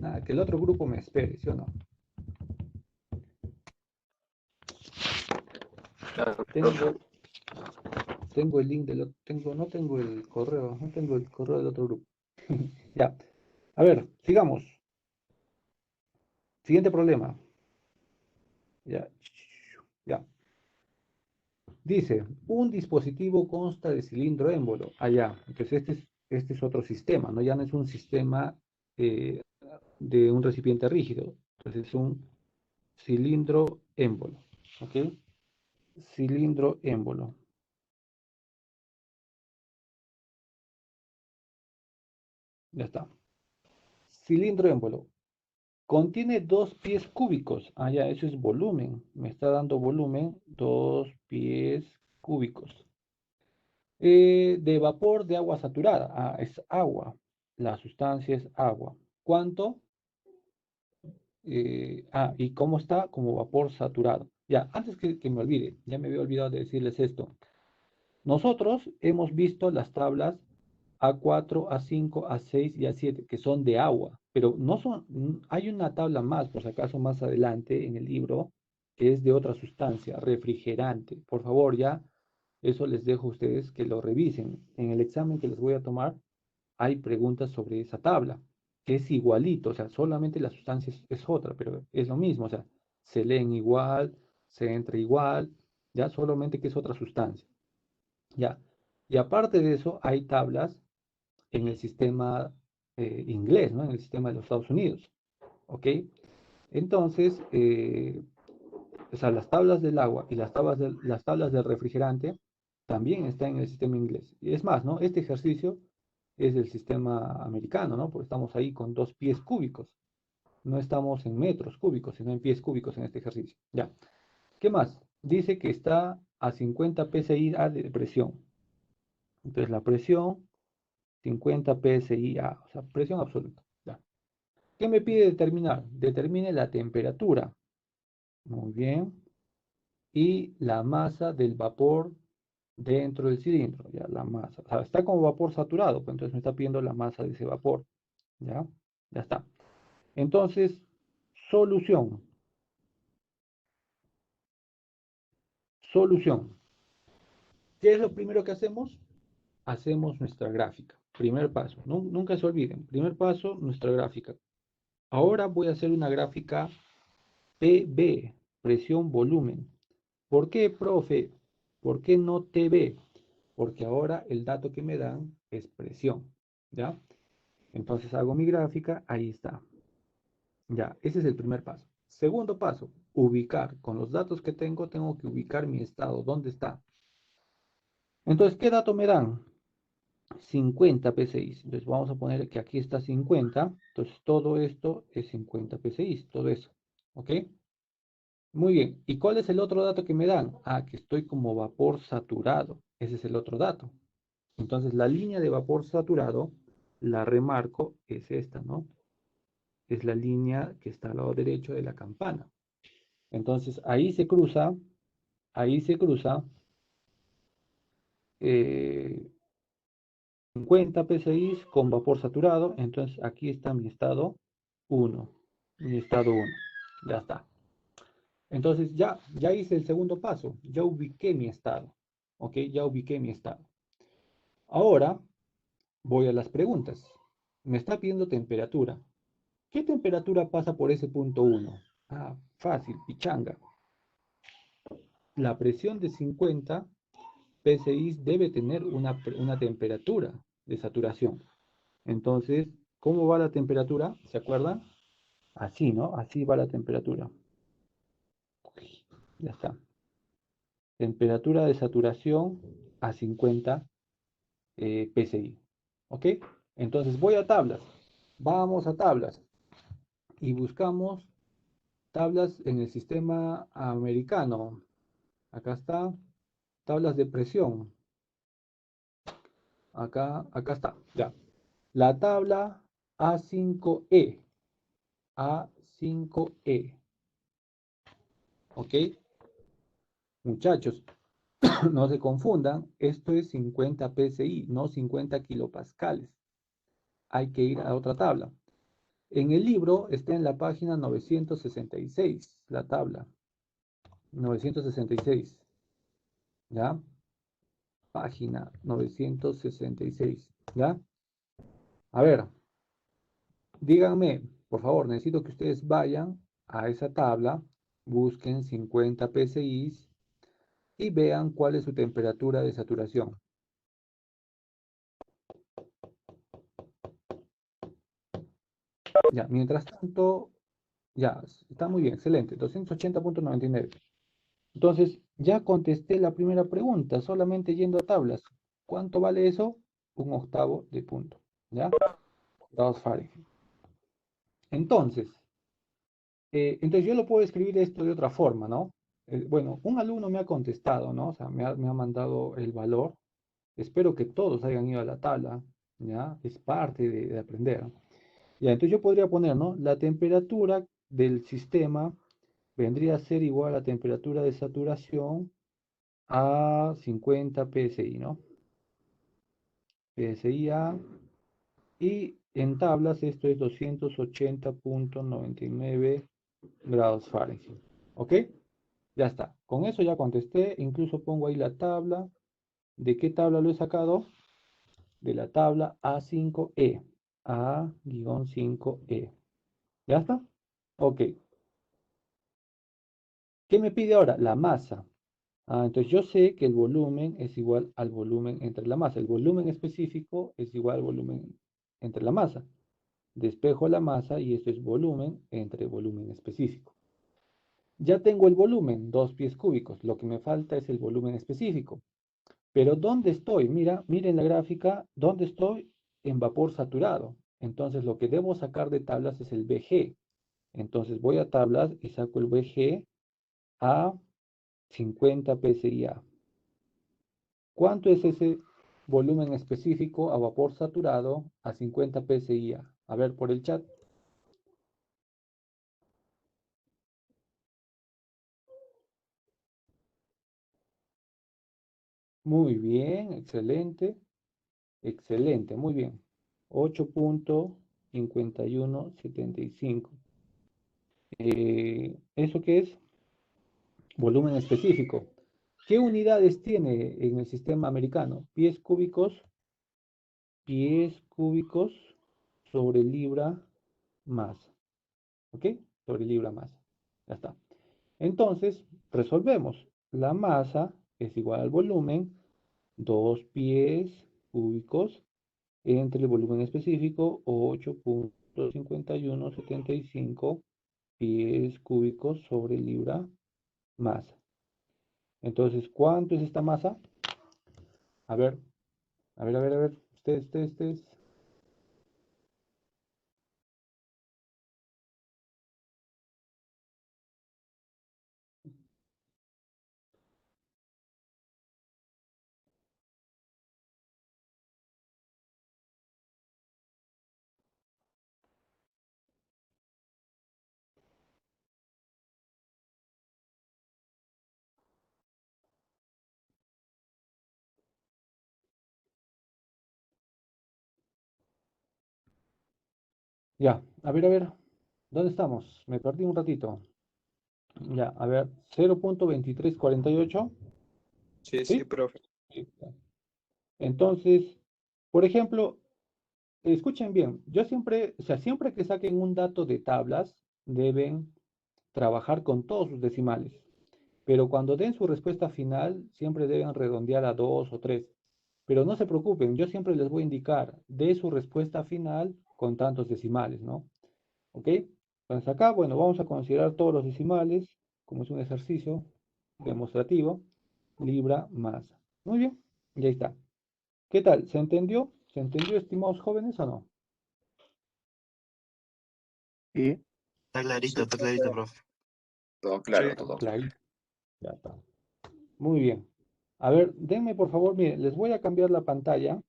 Nada, que el otro grupo me espere, ¿sí o no? Claro, profe. Tengo el link del otro, no tengo el correo, no tengo el correo del otro grupo. Ya. A ver, sigamos. Siguiente problema. Ya. Ya. Dice, un dispositivo consta de cilindro émbolo. Allá. Entonces este es otro sistema, ¿no? Ya no es un sistema eh, de un recipiente rígido. Entonces es un cilindro émbolo. ¿Ok? Cilindro émbolo. Ya está. Cilindro émbolo. Contiene 2 pies cúbicos. Ah, ya, eso es volumen. Me está dando volumen, 2 pies cúbicos. De vapor de agua saturada. Ah, es agua. La sustancia es agua. ¿Cuánto? ¿Y cómo está? Como vapor saturado. Ya, antes que me olvide, ya me había olvidado de decirles esto. Nosotros hemos visto las tablas A4, A5, A6 y A7, que son de agua, pero no son, hay una tabla más, por si acaso más adelante en el libro, que es de otra sustancia, refrigerante. Por favor, ya, eso les dejo a ustedes que lo revisen. En el examen que les voy a tomar, hay preguntas sobre esa tabla, que es igualito, o sea, solamente la sustancia es otra, pero es lo mismo, o sea, se leen igual, se entra igual, ya, solamente que es otra sustancia. Ya. Y aparte de eso, hay tablas en el sistema inglés, ¿no? En el sistema de los Estados Unidos. ¿Ok? Entonces, o sea, las tablas del agua y las tablas del refrigerante también están en el sistema inglés. Y es más, ¿no? Este ejercicio es del sistema americano, ¿no? Porque estamos ahí con 2 pies cúbicos. No estamos en metros cúbicos, sino en pies cúbicos en este ejercicio. Ya. ¿Qué más? Dice que está a 50 psi de presión. Entonces la presión, 50 psi A, o sea, presión absoluta. Ya. ¿Qué me pide determinar? Determine la temperatura. Muy bien. Y la masa del vapor dentro del cilindro, ya la masa. O sea, está como vapor saturado, pues entonces me está pidiendo la masa de ese vapor. ¿Ya? Ya está. Entonces, solución. Solución. ¿Qué es lo primero que hacemos? Hacemos nuestra gráfica. Primer paso. Nunca se olviden. Primer paso, nuestra gráfica. Ahora voy a hacer una gráfica PV, presión volumen. ¿Por qué, profe? ¿Por qué no TB? Porque ahora el dato que me dan es presión. ¿Ya? Entonces hago mi gráfica, ahí está. Ya, ese es el primer paso. Segundo paso, ubicar. Con los datos que tengo que ubicar mi estado. ¿Dónde está? Entonces, ¿qué dato me dan? 50 PSI. Entonces, vamos a poner que aquí está 50. Entonces, todo esto es 50 PSI, todo eso. ¿Ok? Muy bien. ¿Y cuál es el otro dato que me dan? Ah, que estoy como vapor saturado. Ese es el otro dato. Entonces, la línea de vapor saturado, la remarco, es esta, ¿no? Es la línea que está al lado derecho de la campana. Entonces, ahí se cruza 50 PSI con vapor saturado. Entonces, aquí está mi estado 1. Mi estado 1. Ya está. Entonces, ya hice el segundo paso. Ya ubiqué mi estado. ¿Ok? Ya ubiqué mi estado. Ahora, voy a las preguntas. Me está pidiendo temperatura. ¿Qué temperatura pasa por ese punto 1? Ah, fácil, pichanga. La presión de 50 PSI debe tener una temperatura de saturación. Entonces, ¿cómo va la temperatura? ¿Se acuerdan? Así, ¿no? Así va la temperatura. Ya está. Temperatura de saturación a 50 PSI. ¿Ok? Entonces voy a tablas. Vamos a tablas. Y buscamos tablas en el sistema americano. Acá está. Tablas de presión. Acá está. Ya. La tabla A5E. A5E. ¿Ok? Muchachos, no se confundan, esto es 50 PSI, no 50 kilopascales. Hay que ir a otra tabla. En el libro está en la página 966, la tabla. 966. ¿Ya? Página 966. ¿Ya? A ver, díganme, por favor, necesito que ustedes vayan a esa tabla, busquen 50 PSI y vean cuál es su temperatura de saturación. Ya, mientras tanto, ya, está muy bien, excelente, 280.99. Entonces, ya contesté la primera pregunta, solamente yendo a tablas. ¿Cuánto vale eso? 1/8 de punto, ¿ya? Grados Fahrenheit. Entonces yo lo puedo escribir esto de otra forma, ¿no? Bueno, un alumno me ha contestado, ¿no? O sea, me ha mandado el valor. Espero que todos hayan ido a la tabla, ¿ya? Es parte de aprender. Ya, entonces yo podría poner, ¿no? La temperatura del sistema vendría a ser igual a la temperatura de saturación a 50 PSI, ¿no? PSI A, y en tablas esto es 280.99 grados Fahrenheit. ¿Ok? Ya está. Con eso ya contesté. Incluso pongo ahí la tabla. ¿De qué tabla lo he sacado? De la tabla A5E. A-5E. ¿Ya está? Ok. ¿Qué me pide ahora? La masa. Entonces yo sé que el volumen es igual al volumen entre la masa. El volumen específico es igual al volumen entre la masa. Despejo la masa y esto es volumen entre volumen específico. Ya tengo el volumen, 2 pies cúbicos. Lo que me falta es el volumen específico. Pero ¿dónde estoy? Miren la gráfica, ¿dónde estoy? En vapor saturado. Entonces lo que debo sacar de tablas es el VG. Entonces voy a tablas y saco el VG a 50 PSI. ¿Cuánto es ese volumen específico a vapor saturado a 50 psi. A ver, por el chat. Muy bien, excelente. Excelente, muy bien. 8.5175. ¿Eso qué es? Volumen específico. ¿Qué unidades tiene en el sistema americano? Pies cúbicos sobre libra masa. ¿Ok? Sobre libra masa. Ya está. Entonces, resolvemos. La masa es igual al volumen, 2 pies cúbicos entre el volumen específico, 8.5175 pies cúbicos sobre libra masa. Entonces, ¿cuánto es esta masa? A ver, a ver, a ver, a ver. Ustedes. Ya, a ver, a ver. ¿Dónde estamos? Me perdí un ratito. Ya, a ver, 0.2348. Sí, ¿Sí? profe. Sí. Entonces, por ejemplo, escuchen bien, yo siempre, o sea, siempre que saquen un dato de tablas, deben trabajar con todos sus decimales. Pero cuando den su respuesta final, siempre deben redondear a 2 o 3. Pero no se preocupen, yo siempre les voy a indicar de su respuesta final con tantos decimales, ¿no? ¿Ok? Entonces acá, bueno, vamos a considerar todos los decimales, como es un ejercicio demostrativo, libra masa. Muy bien, y ahí está. ¿Qué tal? ¿Se entendió? ¿Se entendió, estimados jóvenes, o no? Sí. Está clarito, profe. Todo claro, Sí. todo claro. Claro, ya está. Muy bien. A ver, denme por favor, miren, les voy a cambiar la pantalla.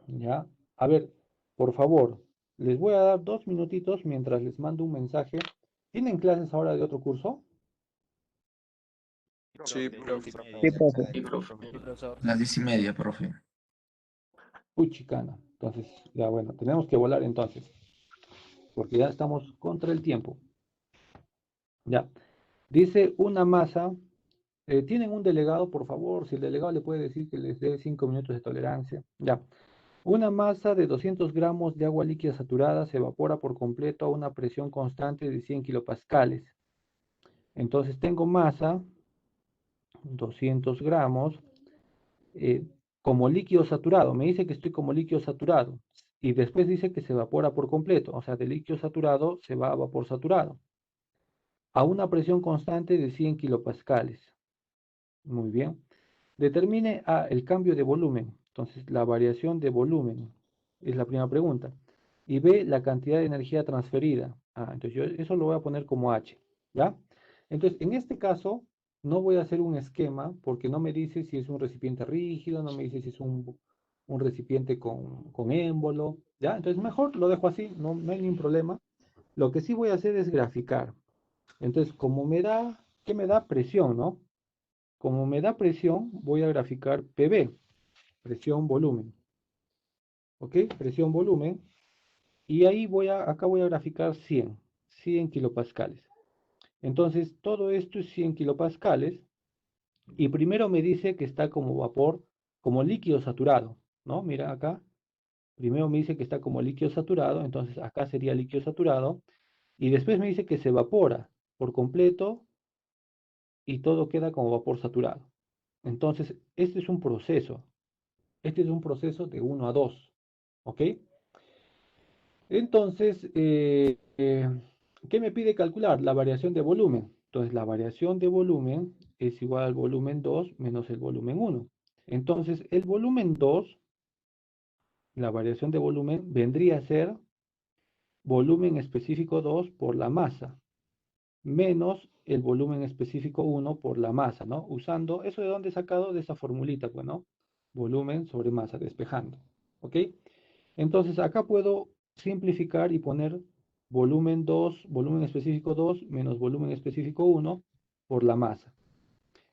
¿Ya? A ver, por favor, les voy a dar 2 minutitos mientras les mando un mensaje. ¿Tienen clases ahora de otro curso? Sí, profe. Sí, profe. Sí, profe. Las 10:30, profe. Uy, chicana. Entonces, ya bueno, tenemos que volar entonces, porque ya estamos contra el tiempo. Ya. Dice una masa. ¿Tienen un delegado, por favor? Si el delegado le puede decir que les dé 5 minutos de tolerancia. Ya. Una masa de 200 gramos de agua líquida saturada se evapora por completo a una presión constante de 100 kilopascales. Entonces tengo masa, 200 gramos, eh, como líquido saturado. Me dice que estoy como líquido saturado. Y después dice que se evapora por completo. O sea, de líquido saturado se va a vapor saturado. A una presión constante de 100 kilopascales. Muy bien. Determine A, el cambio de volumen. Entonces, la variación de volumen es la primera pregunta. Y B, la cantidad de energía transferida. Entonces yo eso lo voy a poner como H. ¿Ya? Entonces, en este caso, no voy a hacer un esquema porque no me dice si es un recipiente rígido, no me dice si es un recipiente con émbolo. ¿Ya? Entonces, mejor lo dejo así, no hay ningún problema. Lo que sí voy a hacer es graficar. Entonces, como me da, ¿qué me da? Presión, ¿no? Como me da presión, voy a graficar PV, presión volumen. ¿Ok? Presión volumen. Y ahí acá voy a graficar 100 kilopascales. Entonces, todo esto es 100 kilopascales. Y primero me dice que está como vapor, como líquido saturado, ¿no? Mira acá. Primero me dice que está como líquido saturado, entonces acá sería líquido saturado. Y después me dice que se evapora por completo y todo queda como vapor saturado. Entonces, este es un proceso. Este es un proceso de 1 a 2. ¿Ok? Entonces, ¿qué me pide calcular? La variación de volumen. Entonces, la variación de volumen es igual al volumen 2 menos el volumen 1. Entonces, el volumen 2, la variación de volumen, vendría a ser volumen específico 2 por la masa, menos el volumen específico 1 por la masa, ¿no? Usando, ¿eso de dónde he sacado? De esa formulita, pues, ¿no? volumen sobre masa, despejando. ¿Ok? Entonces acá puedo simplificar y poner volumen 2, volumen específico 2 menos volumen específico 1 por la masa.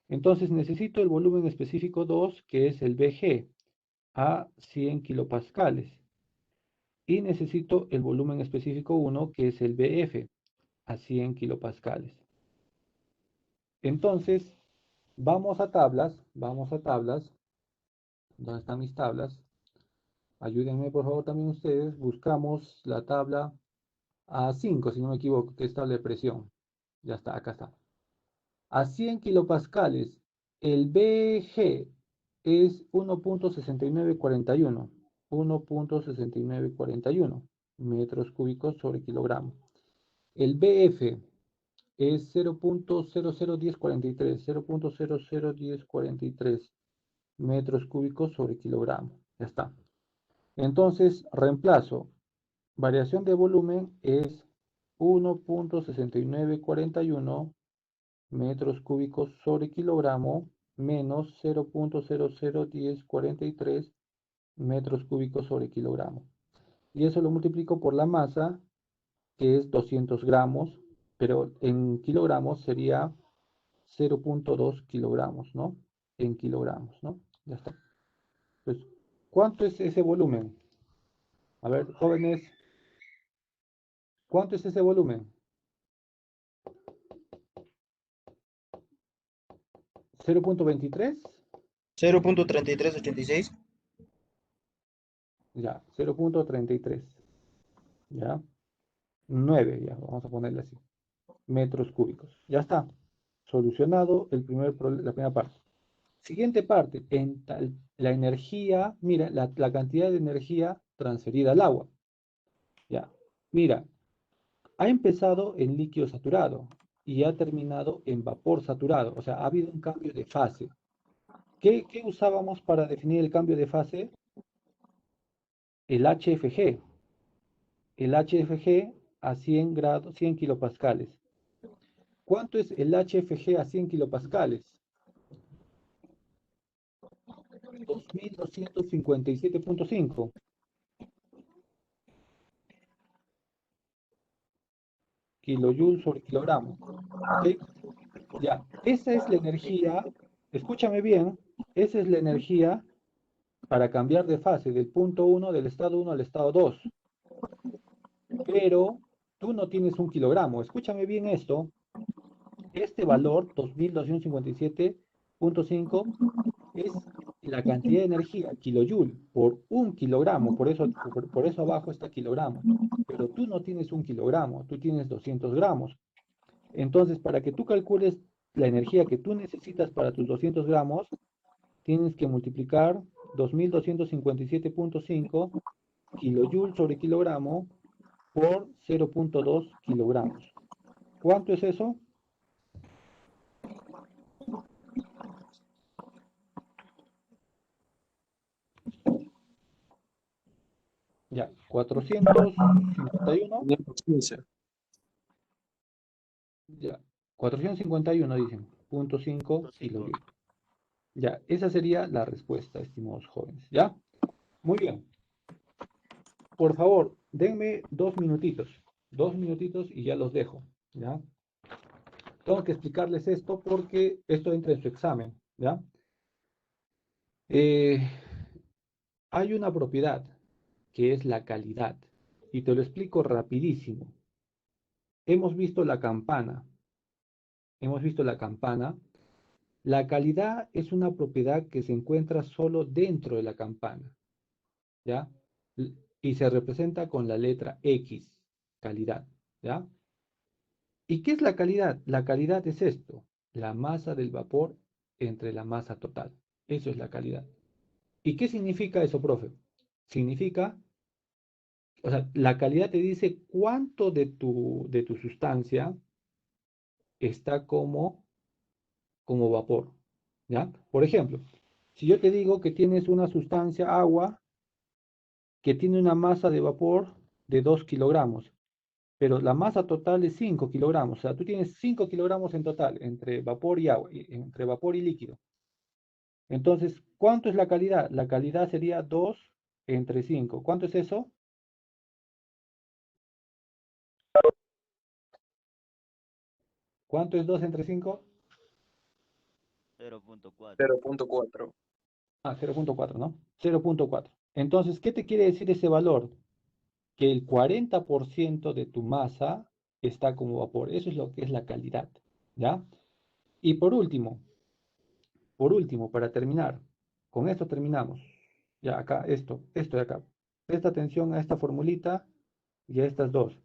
Entonces necesito el volumen específico 2, que es el BG, a 100 kilopascales. Y necesito el volumen específico 1, que es el BF, a 100 kilopascales. Entonces, vamos a tablas. ¿Dónde están mis tablas? Ayúdenme, por favor, también ustedes. Buscamos la tabla A5, si no me equivoco, que es tabla de presión. Ya está, acá está. A 100 kilopascales, el BG es 1.6941. 1.6941 metros cúbicos sobre kilogramo. El BF es 0.001043. 0.001043 metros cúbicos sobre kilogramo. Ya está. Entonces, reemplazo. Variación de volumen es 1.6941 metros cúbicos sobre kilogramo menos 0.001043 metros cúbicos sobre kilogramo. Y eso lo multiplico por la masa, que es 200 gramos, pero en kilogramos sería 0.2 kilogramos, ¿no? En kilogramos, ¿no? Ya está. Pues, ¿cuánto es ese volumen? A ver, jóvenes, ¿cuánto es ese volumen? 0.23. 0.3386. Ya, 0.33. Ya. 9, ya, vamos a ponerle así. Metros cúbicos. Ya está. Solucionado la primera parte. Siguiente parte, la energía, mira, la cantidad de energía transferida al agua. Ya, mira, ha empezado en líquido saturado y ha terminado en vapor saturado. O sea, ha habido un cambio de fase. ¿Qué usábamos para definir el cambio de fase? El HFG. El HFG a 100 grados, 100 kilopascales. ¿Cuánto es el HFG a 100 kilopascales? 2257.5 kilojoules sobre kilogramo. ¿Okay? Ya, esa es la energía, escúchame bien, esa es la energía para cambiar de fase del punto 1, del estado 1 al estado 2. Pero tú no tienes un kilogramo. Escúchame bien esto. Este valor, 2257.5, es la cantidad de energía, kilojoule, por un kilogramo. Por eso abajo está kilogramo. Pero tú no tienes un kilogramo, tú tienes 200 gramos. Entonces, para que tú calcules la energía que tú necesitas para tus 200 gramos, tienes que multiplicar 2257.5 kilojoules sobre kilogramo por 0.2 kilogramos. ¿Cuánto es eso? Ya, 451. 515. Ya, 451 dicen, 0.5 kilojoules. Ya, esa sería la respuesta, estimados jóvenes. ¿Ya? Muy bien. Por favor, denme 2 minutitos. 2 minutitos y ya los dejo. ¿Ya? Tengo que explicarles esto porque esto entra en su examen. ¿Ya? Hay una propiedad que es la calidad. Y te lo explico rapidísimo. Hemos visto la campana. Hemos visto la campana. La calidad es una propiedad que se encuentra solo dentro de la campana. ¿Ya? Y se representa con la letra X, calidad. ¿Ya? ¿Y qué es la calidad? La calidad es esto, la masa del vapor entre la masa total. Eso es la calidad. ¿Y qué significa eso, profe? Significa, o sea, la calidad te dice cuánto de tu sustancia está como vapor. ¿Ya? Por ejemplo, si yo te digo que tienes una sustancia, agua, que tiene una masa de vapor de 2 kilogramos, pero la masa total es 5 kilogramos, o sea, tú tienes 5 kilogramos en total, entre vapor y agua, entre vapor y líquido. Entonces, ¿Cuánto es la calidad? La calidad sería 2 entre 5. ¿Cuánto es eso? ¿Cuánto es 2 entre 5? 0.4. 0.4. Ah, 0.4, ¿no? 0.4. Entonces, ¿qué te quiere decir ese valor? Que el 40% de tu masa está como vapor. Eso es lo que es la calidad, ¿ya? Y por último, para terminar, con esto terminamos. Ya acá, esto de acá. Presta atención a esta formulita y a estas dos.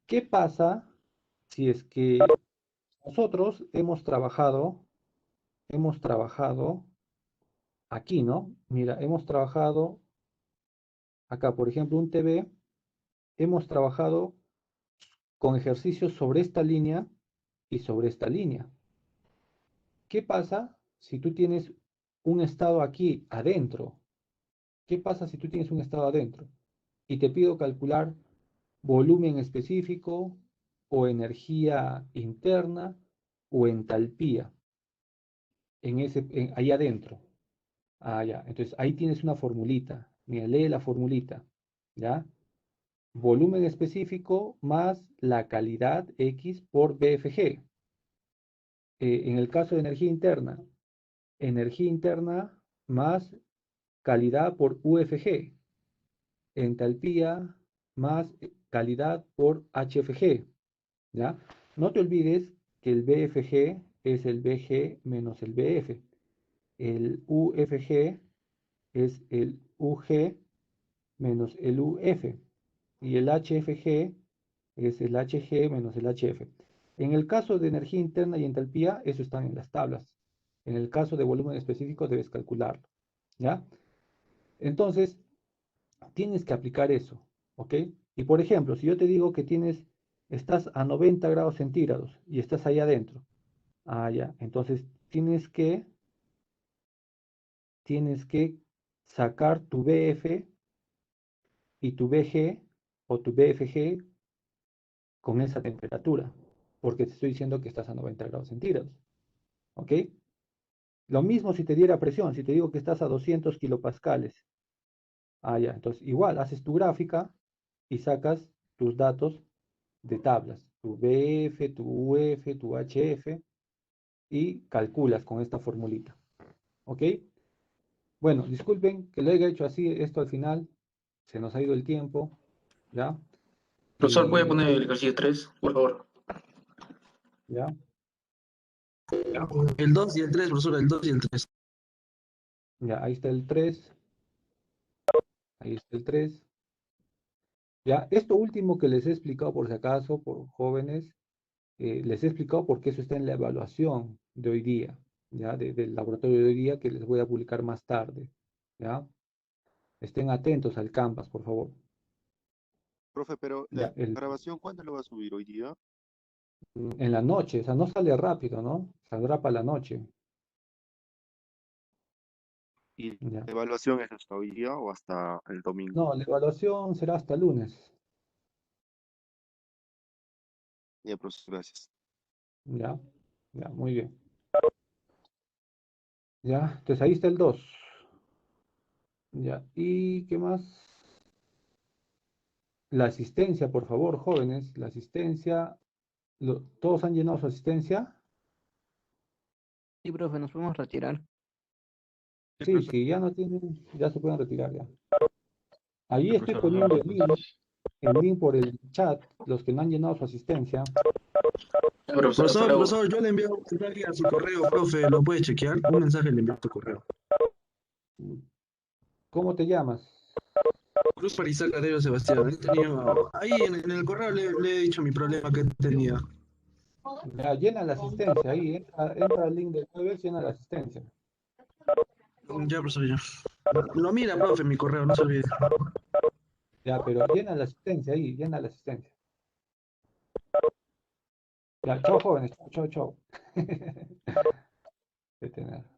¿Qué pasa si es que nosotros hemos trabajado aquí, ¿no? Mira, hemos trabajado acá, por ejemplo, un TV, hemos trabajado con ejercicios sobre esta línea y sobre esta línea. ¿Qué pasa si tú tienes un estado aquí adentro? ¿Qué pasa si tú tienes un estado adentro? Y te pido calcular volumen específico o energía interna o entalpía ahí adentro. Ah, ya. Entonces ahí tienes una formulita. Mira, lee la formulita. ¿Ya? Volumen específico más la calidad X por BFG. En el caso de energía interna más calidad por UFG. Entalpía más calidad por HFG. ¿Ya? No te olvides que el BFG es el BG menos el BF. El UFG es el UG menos el UF. Y el HFG es el HG menos el HF. En el caso de energía interna y entalpía, eso están en las tablas. En el caso de volumen específico, debes calcularlo. ¿Ya? Entonces, tienes que aplicar eso. ¿Ok? Y por ejemplo, si yo te digo que estás a 90 grados centígrados y estás ahí adentro. Ah, ya. Entonces, tienes que sacar tu BF y tu BG o tu BFG con esa temperatura, porque te estoy diciendo que estás a 90 grados centígrados. ¿Ok? Lo mismo si te diera presión, si te digo que estás a 200 kilopascales. Ah, ya, entonces igual haces tu gráfica y sacas tus datos de tablas, tu BF, tu UF, tu HF, y calculas con esta formulita. ¿Ok? Bueno, disculpen que lo haya hecho así, esto al final, se nos ha ido el tiempo, ¿ya? Profesor, ¿puede Y, poner el ejercicio 3, por favor? ¿ya? El 2 y el 3, profesor, el 2 y el 3. Ya, ahí está el 3. Ahí está el 3. Ya, esto último que les he explicado por si acaso, por jóvenes, les he explicado porque eso está en la evaluación de hoy día, ya, del laboratorio de hoy día que les voy a publicar más tarde, ya. Estén atentos al Canvas, por favor. Profe, pero la Ya, grabación, ¿cuándo lo va a subir? ¿Hoy día? en la noche, o sea, no sale rápido, ¿no? Saldrá para la noche. ¿Y la Ya. evaluación es hasta hoy día o hasta el domingo? No, la evaluación será hasta lunes. Ya, profesor, gracias. Ya, ya, muy bien. Ya, entonces ahí está el 2. Ya, ¿y qué más? La asistencia, por favor, jóvenes, la asistencia. ¿Todos han llenado su asistencia? Sí, profe, nos podemos retirar. Sí, sí, ya no tienen, ya se pueden retirar ya. Ahí Sí, estoy profesor, nos poniendo vemos entonces. el link por el chat, los que no han llenado su asistencia. Profesor, yo le envío un mensaje a su correo, profe, ¿lo puede chequear? Un mensaje le envío a tu correo. ¿Cómo te llamas? Cruz Parizal Ladero Sebastián. Ahí en el correo le he dicho mi problema que tenía. Ya, llena la asistencia, ahí entra al link del jueves, llena la asistencia. Ya, profesor, ya. Lo mira, profe, mi correo, no se olvide. Ya, pero llena la asistencia ahí, llena la asistencia. Ya, chao jóvenes, chao, chao, chao. Qué tenaz.